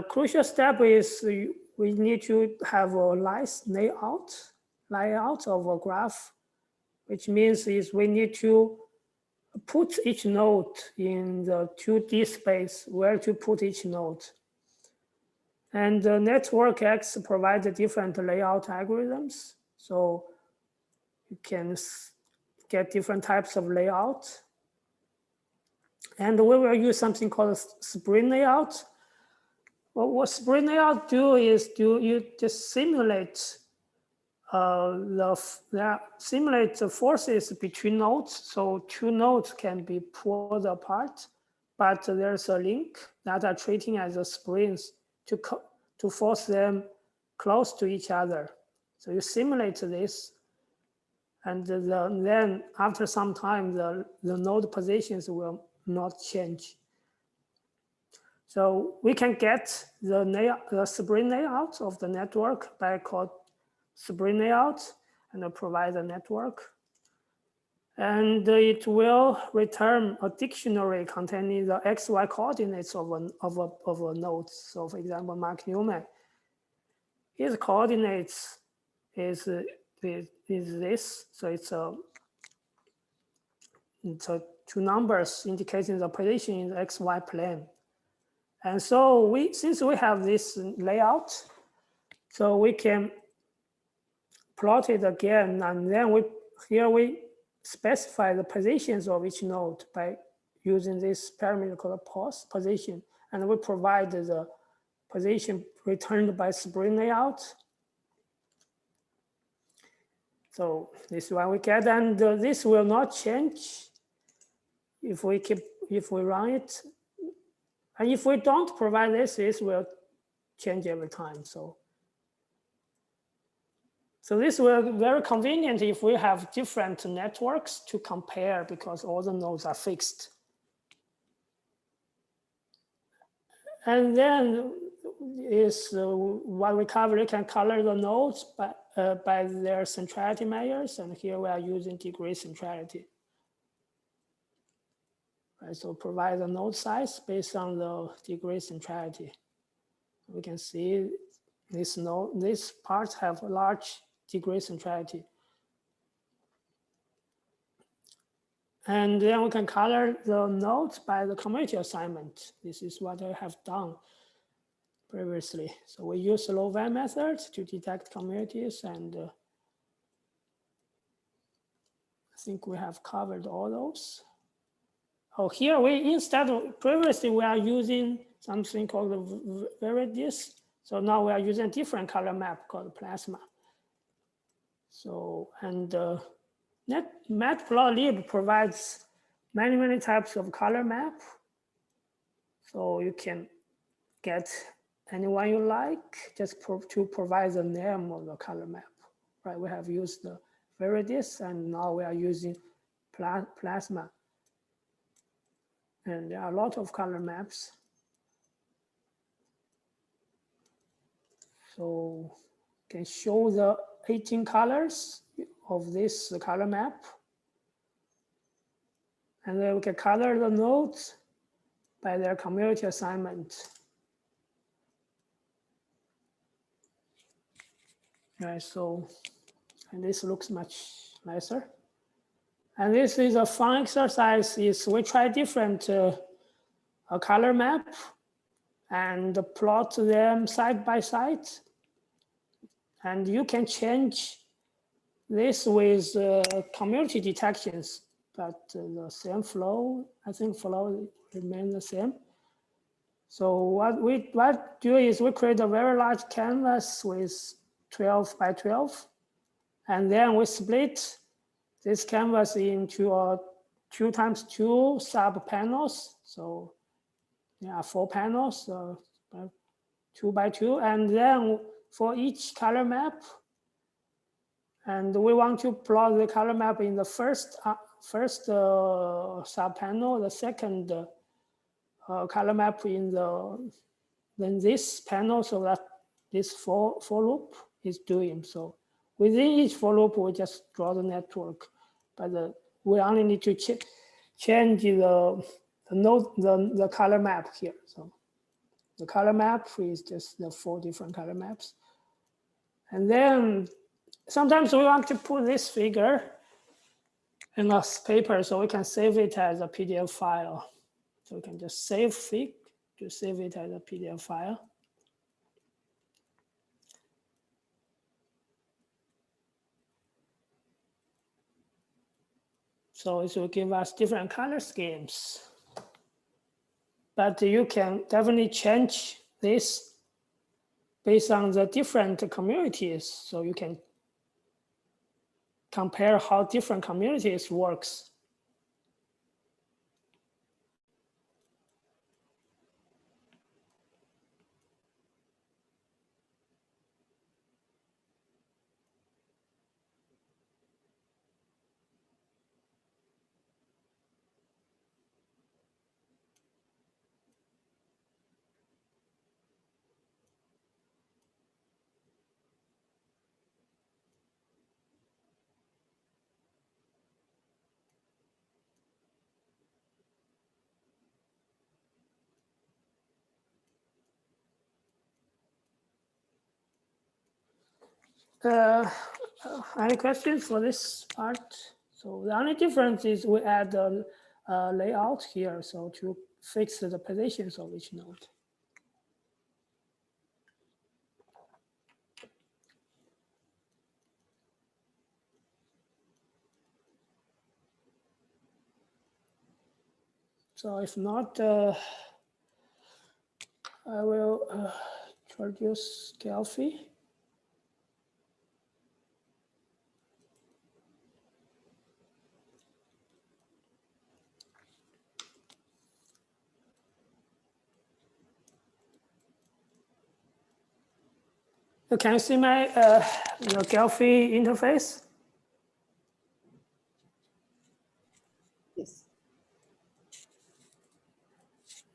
crucial step is we need to have a nice layout of a graph, which means is we need to put each node in the 2D space where to put each node. And the network X provides different layout algorithms. So you can get different types of layout. And we will use something called sprint layout. Well, what sprint layout do is you just simulate simulate the forces between nodes. So two nodes can be pulled apart, but there's a link that are treating as a springs to force them close to each other. So you simulate this, and then after some time, the node positions will not change. So we can get the sprint layout of the network by code sprint layout and provide a network. And it will return a dictionary containing the XY coordinates of a node. So for example, Mark Newman, his coordinates is this. So it's two numbers indicating the position in the XY plane. And so since we have this layout, so we can plot it again, and then here we specify the positions of each node by using this parameter called position, and we provide the position returned by sprint layout. So this is what we get, and this will not change if we run it. And if we don't provide this will change every time. So this will be very convenient if we have different networks to compare because all the nodes are fixed. And then is what we cover, we can color the nodes by their centrality measures. And here we are using degree centrality. right? So provide the node size based on the degree centrality. We can see this node, these parts have a large degree centrality. And then we can color the nodes by the community assignment. This is what I have done previously. So we use the low-val method to detect communities, and I think we have covered all those. Oh, here we, instead of previously we are using something called the Centralities. So now we are using a different color map called plasma. So, and Matplotlib provides many types of color map. So you can get anyone you like, just to provide the name of the color map, right? We have used the Centralities, and now we are using plasma. And there are a lot of color maps. So can show the 18 colors of this color map. And then we can color the nodes by their community assignment. Right, so, and this looks much nicer. And this is a fun exercise, is we try different color map and plot them side by side. And you can change this with community detections, but the same flow, I think flow remains the same. So what we do is we create a very large canvas with 12 by 12, and then we split this canvas into 2 times 2 sub panels. So there are 4 panels, 2 by 2, and then for each color map, and we want to plot the color map in the first sub panel, the second color map in then this panel, so that this for loop is doing. So within each for loop, we just draw the network, but we only need to change the color map here. So the color map is just the 4 different color maps. And then sometimes we want to put this figure in a paper, so we can save it as a PDF file. So we can just save fig to save it as a PDF file. So it will give us different color schemes. But you can definitely change this based on the different communities. So you can compare how different communities works. Any questions for this part? So the only difference is we add a layout here, so to fix the positions of each node. So if not, I will introduce Delphi. Can you see my the Delphi interface? Yes.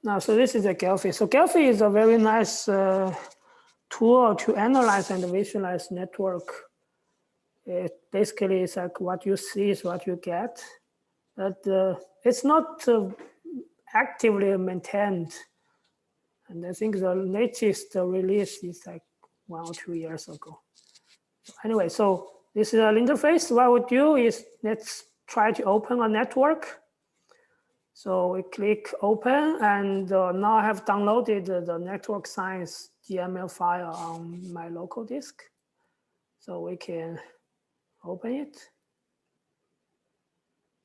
Now, so this is a Delphi. So Delphi is a very nice tool to analyze and visualize network. It basically is like what you see is what you get. But it's not actively maintained. And I think the latest release is like 1 or 2 years ago. Anyway, so this is an interface. What we do is let's try to open a network. So we click open, and now I have downloaded the network science YAML file on my local disk. So we can open it.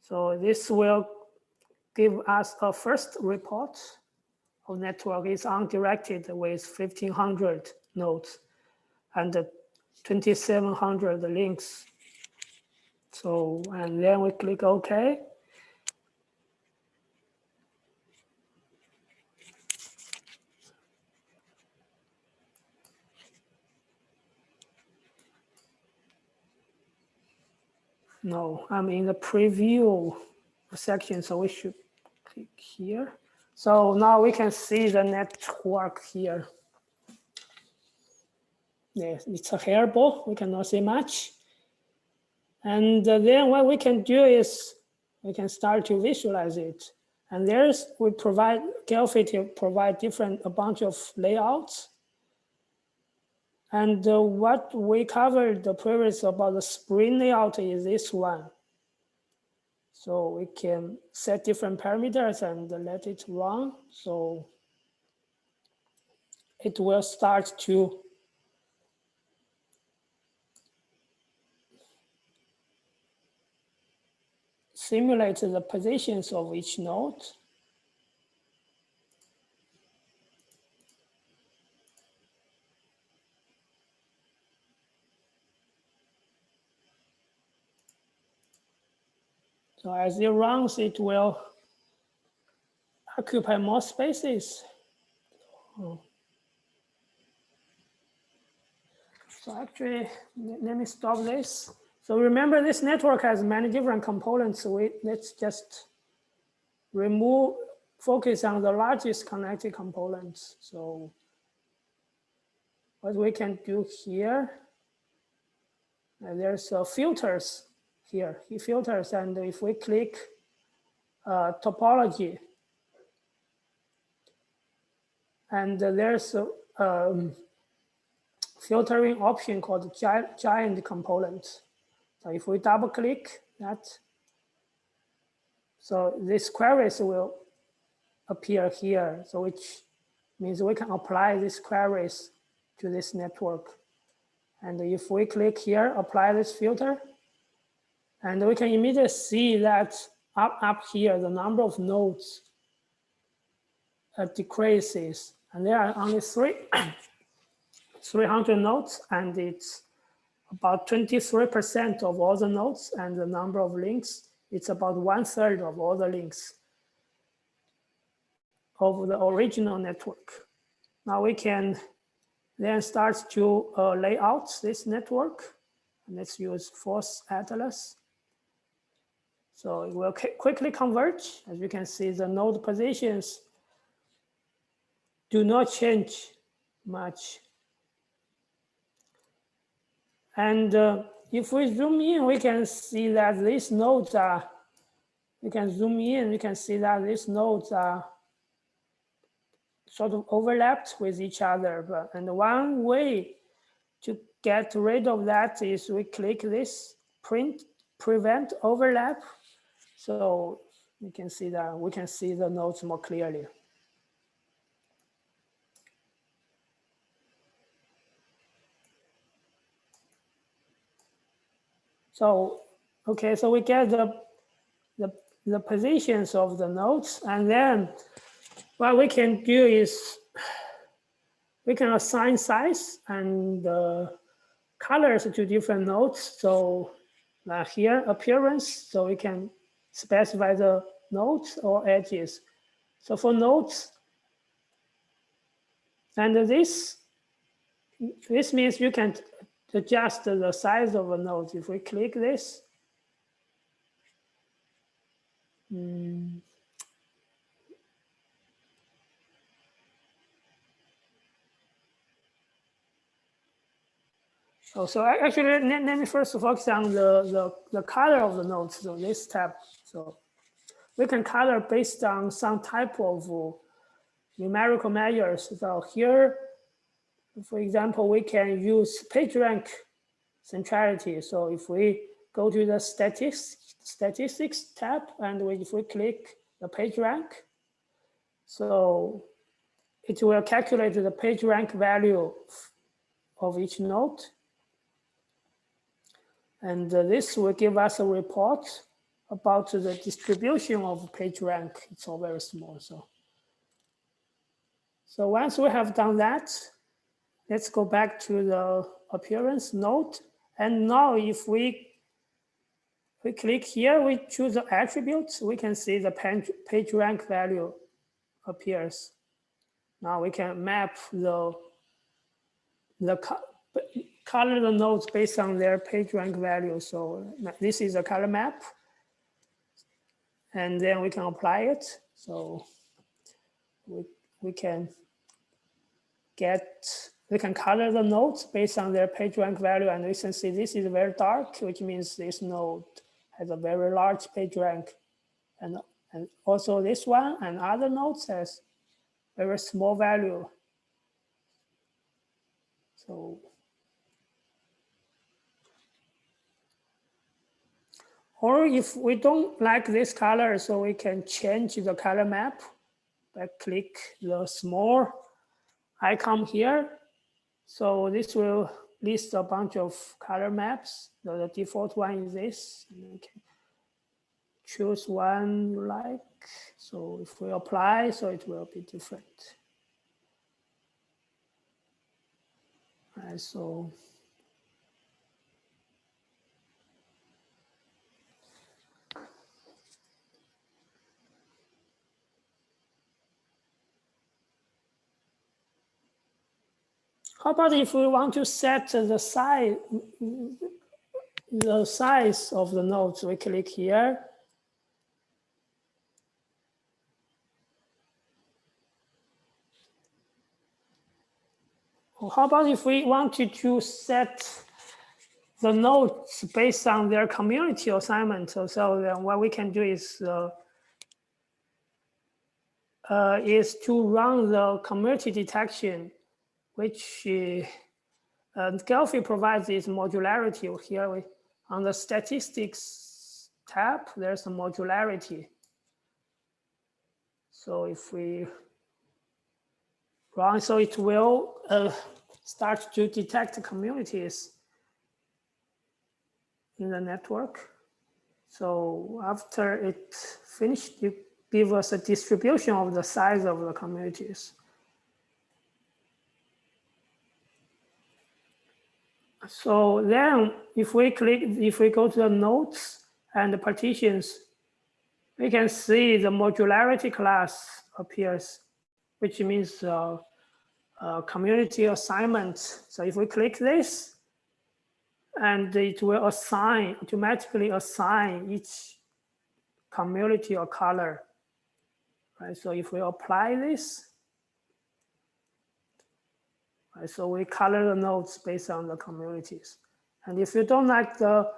So this will give us a first report of network is undirected with 1,500 nodes and 2,700 links. So, and then we click OK. No, I'm in the preview section, so we should click here. So now we can see the network here. Yes, it's a hairball. We cannot see much. And then what we can do is we can start to visualize it. And we provide Geofit provide a bunch of layouts. And what we covered the previous about the Spring layout is this one. So we can set different parameters and let it run. So it will start to simulate the positions of each node. So as it runs, it will occupy more spaces. So actually, let me stop this. So remember, this network has many different components. So let's just focus on the largest connected components. So what we can do here, there's filters here, filters. And if we click topology, and there's a filtering option called giant component. So if we double click that, so these queries will appear here. So which means we can apply these queries to this network. And if we click here, apply this filter, and we can immediately see that up here, the number of nodes decreases. And there are only 300 nodes, and it's about 23% of all the nodes, and the number of links, it's about 1/3 of all the links of the original network. Now we can then start to lay out this network. Let's use Force Atlas. So it will quickly converge. As you can see, the node positions do not change much. And if we zoom in, we can see that these nodes are, we can zoom in, we can see that these nodes are sort of overlapped with each other. And one way to get rid of that is we click this prevent overlap. So we can see that we can see the nodes more clearly. So, okay, so we get the positions of the nodes, and then what we can do is we can assign size and colors to different nodes. So here, appearance, so we can specify the nodes or edges. So for nodes, and this means you can adjust the size of a node. If we click this, so actually, let me first focus on the color of the nodes. So this tab. So we can color based on some type of numerical measures. So here, for example, we can use PageRank centrality. So if we go to the statistics tab and if we click the PageRank, so it will calculate the PageRank value of each node. And this will give us a report about the distribution of PageRank. It's all very small. So once we have done that, let's go back to the appearance node. And now if we click here, we choose the attributes, we can see the PageRank value appears. Now we can map the color the nodes based on their PageRank value. So this is a color map. And then we can apply it. So we can color the nodes based on their PageRank value. And we can see this is very dark, which means this node has a very large PageRank. And also this one and other nodes has very small value. So or if we don't like this color, so we can change the color map by click the small icon here. So this will list a bunch of color maps. The default one is this. And we can choose one you like. So if we apply, so it will be different. All right, so how about if we want to set the size of the nodes? We click here. Or how about if we wanted to set the nodes based on their community assignment? So then what we can do is to run the community detection, which Delphi provides this modularity. Here on the statistics tab, there's a modularity. So if we run, so it will start to detect communities in the network. So after it finished, it gives us a distribution of the size of the communities. So then if we go to the nodes and the partitions, we can see the modularity class appears, which means community assignment. So if we click this, and it will automatically assign each community a color, right? So if we apply this, right, so we color the nodes based on the communities. And if you don't like the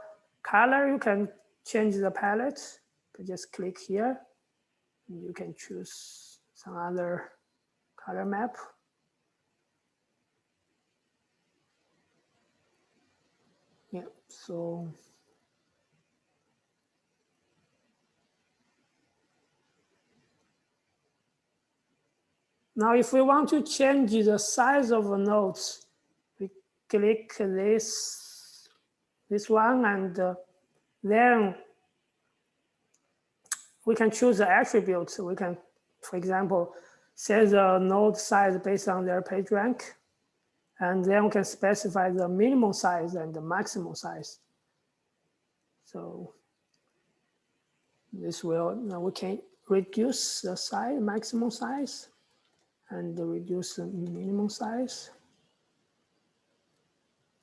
color, you can change the palette. You just click here, and you can choose some other color map. Yeah, so now if we want to change the size of the nodes, we click this one, and then we can choose the attributes. We can, for example, set the node size based on their PageRank, and then we can specify the minimum size and the maximum size. So this will, now we can reduce the size, maximum size, and reduce the minimum size.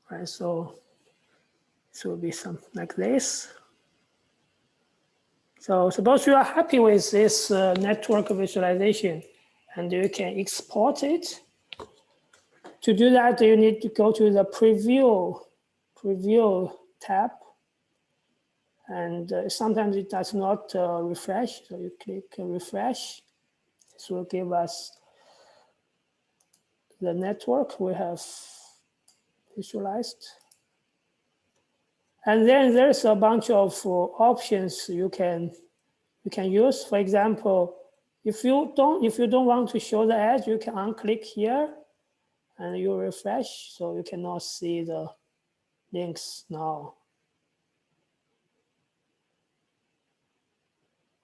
Right, so it will be something like this. So suppose you are happy with this network visualization and you can export it. To do that, you need to go to the preview tab. And sometimes it does not refresh. So you click refresh. This will give us the network we have visualized. And then there's a bunch of options you can use. For example, if you don't want to show the edge, you can unclick here and you refresh, so you cannot see the links now.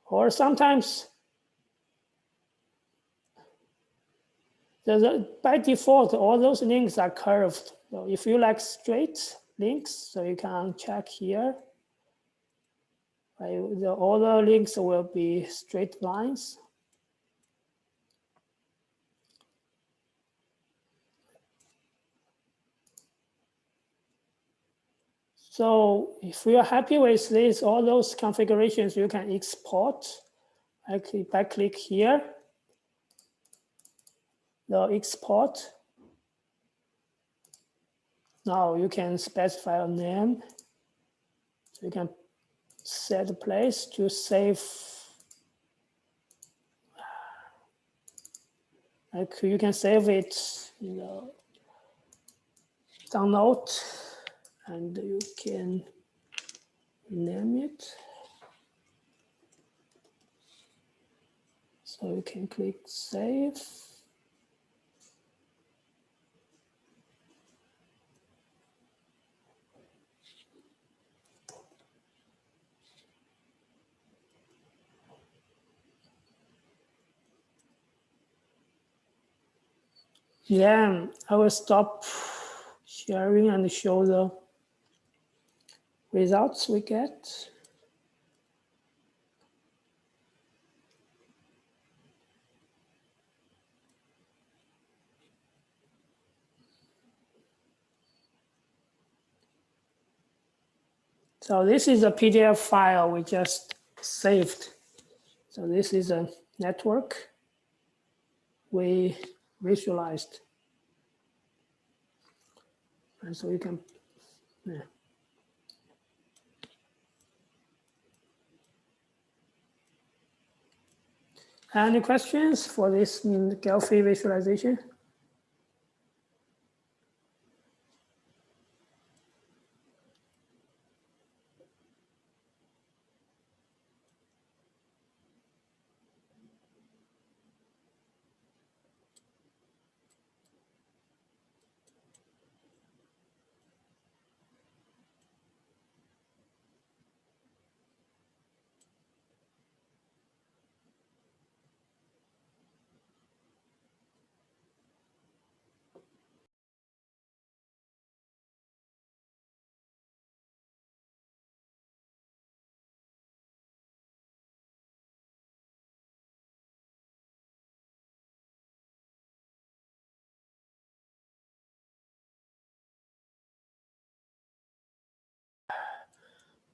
Or sometimes by default, all those links are curved. So if you like straight links, so you can uncheck here. All the links will be straight lines. So if you're happy with this, all those configurations, you can export. I click here, the export. Now you can specify a name. So you can set a place to save. Like you can save it in the download, and you can rename it. So you can click save. Then I will stop sharing and show the results we get. So this is a PDF file we just saved. So this is a network we visualized. And so you can, yeah. Any questions for this Delphi visualization?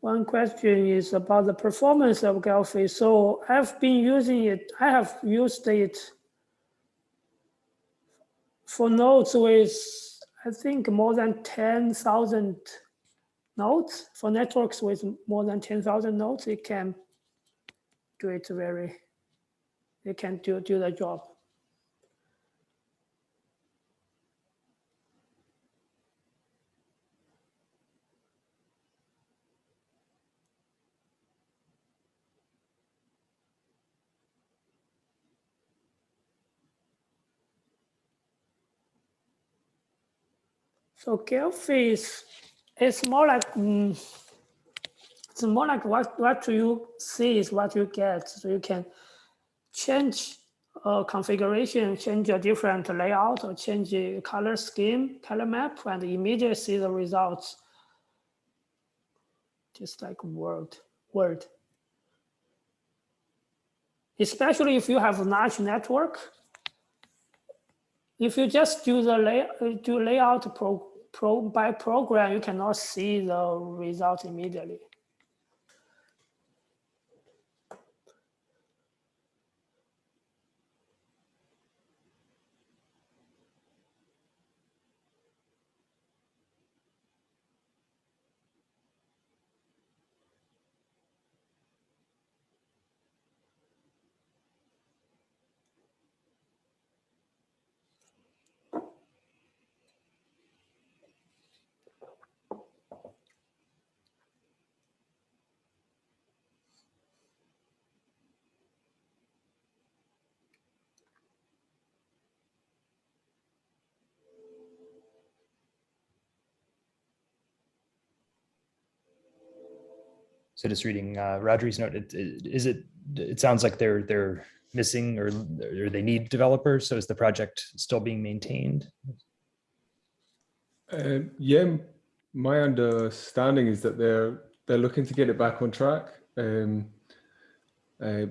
One question is about the performance of Delphi. So I've been using it. I have used it for nodes with, I think, more than 10,000 nodes. For networks with more than 10,000 nodes, it can do it it can do the job. So Delphi it's more like what you see is what you get. So you can change configuration, change a different layout, or change the color scheme, color map, and immediately see the results. Just like Word. Especially if you have a large network. If you just do the layout by program, you cannot see the result immediately. So just reading Rodri's note, it sounds like they're missing or they need developers. So is the project still being maintained? Yeah, my understanding is that they're looking to get it back on track. I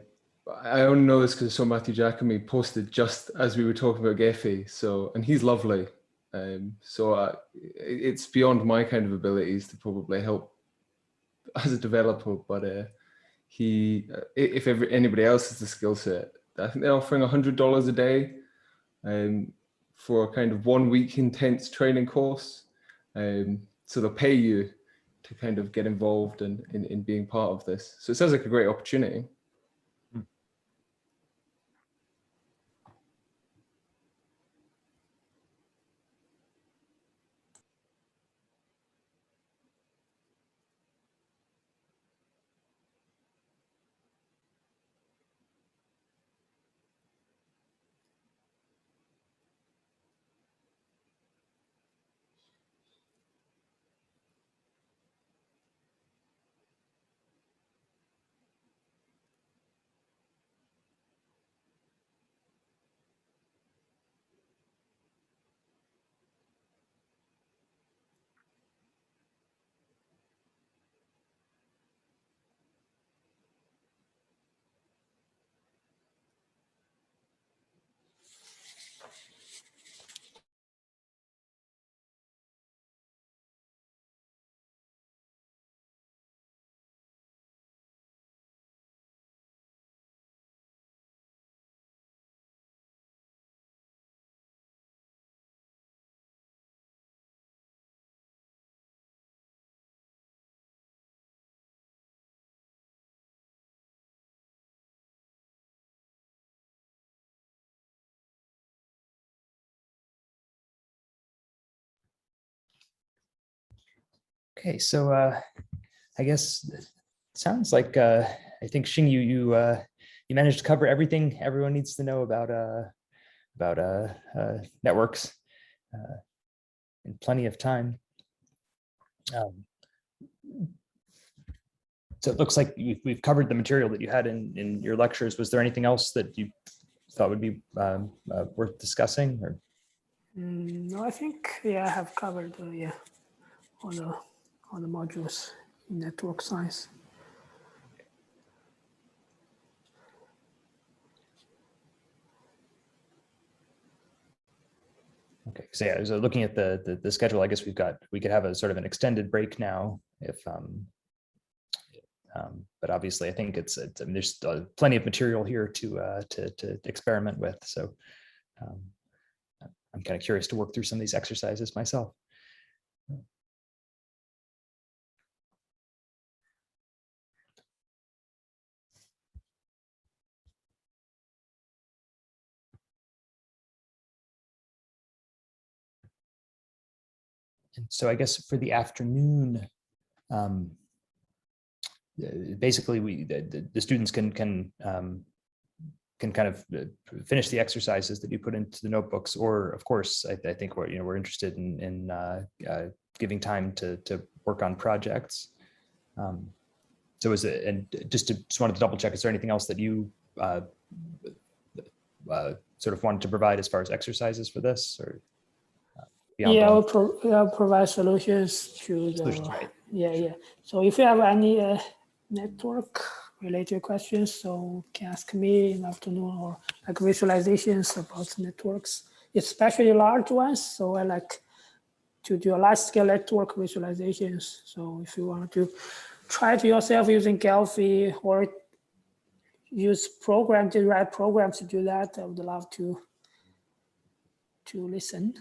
only know this because I saw Matthew Giacomi posted just as we were talking about Gephi. So, and he's lovely. It's beyond my kind of abilities to probably help as a developer, but if anybody else has the skill set, I think they're offering $100 a day for a kind of 1 week intense training course. So they'll pay you to kind of get involved in being part of this. So it sounds like a great opportunity. Okay, so I guess it sounds like I think Xing, you managed to cover everything everyone needs to know about networks in plenty of time. So it looks like we've covered the material that you had in your lectures. Was there anything else that you thought would be worth discussing? Or No, I think I have covered all the modules in network science. okay, so yeah, so looking at the schedule, I guess we could have a sort of an extended break now if. But obviously, I think I mean, there's plenty of material here to experiment with. So I'm kind of curious to work through some of these exercises myself. And so I guess for the afternoon, basically the students can kind of finish the exercises that you put into the notebooks, or of course, I think we're interested in giving time to work on projects. So is it, and just wanted to double check, is there anything else that you sort of wanted to provide as far as exercises for this, or? Yeah, I'll provide solutions to the Solutions, right. Yeah. So if you have any network related questions, so you can ask me in the afternoon, or like visualizations about networks, especially large ones. So I like to do a large scale network visualizations. So if you want to try it yourself using Gephi or use write programs to do that, I would love to listen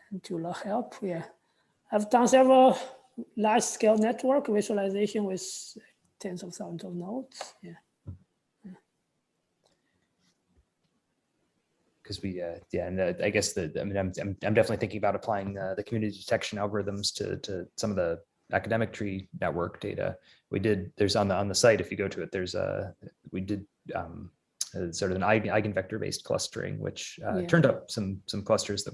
and to help. Yeah, I've done several large scale network visualization with tens of thousands of nodes. Yeah. Because and I guess I mean, I'm definitely thinking about applying the community detection algorithms to some of the academic tree network data. There's on the site, if you go to it, we did sort of an eigenvector based clustering, which turned up some clusters that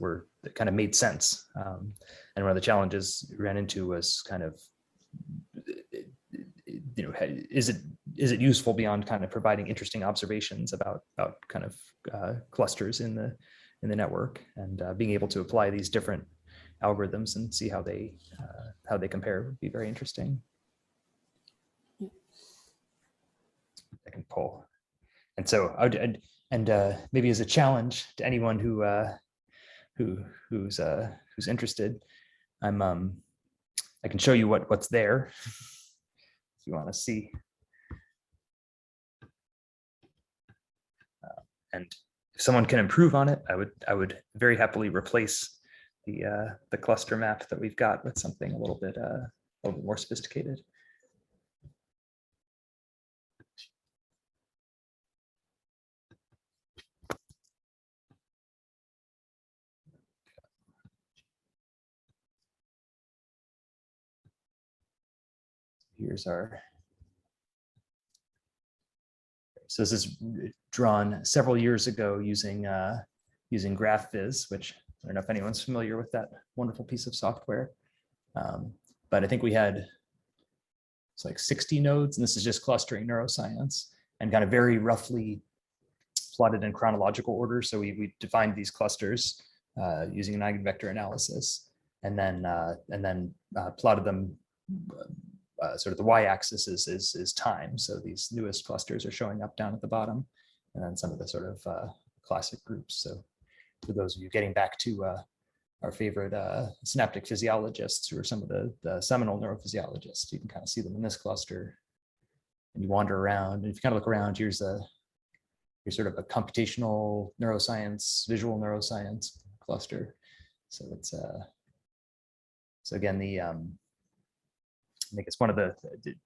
kind of made sense. And one of the challenges we ran into was kind of is it useful beyond kind of providing interesting observations about kind of clusters in the network, and being able to apply these different algorithms and see how they compare would be very interesting. I can pull, and so maybe as a challenge to anyone who's interested, I can show you what's there if you want to see. And if someone can improve on it, I would very happily replace the cluster map that we've got with something a little bit more sophisticated. Here's our. So this is drawn several years ago using GraphViz, which I don't know if anyone's familiar with that wonderful piece of software. But I think we had, it's like 60 nodes, and this is just clustering neuroscience, and kind of very roughly plotted in chronological order. So we defined these clusters using an eigenvector analysis, and then plotted them. Sort of the y-axis is time. So these newest clusters are showing up down at the bottom, and then some of the sort of classic groups. So for those of you getting back to our favorite synaptic physiologists, who are some of the seminal neurophysiologists, you can kind of see them in this cluster, and you wander around. And if you kind of look around, here's sort of a computational neuroscience, visual neuroscience cluster. So it's so again, I think it's one of the,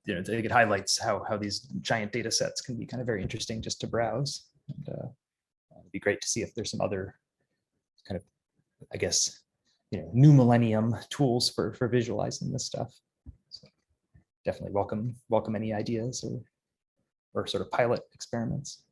I think it highlights how these giant data sets can be kind of very interesting just to browse. And it'd be great to see if there's some other kind of, I guess, new millennium tools for visualizing this stuff. So definitely welcome any ideas or sort of pilot experiments.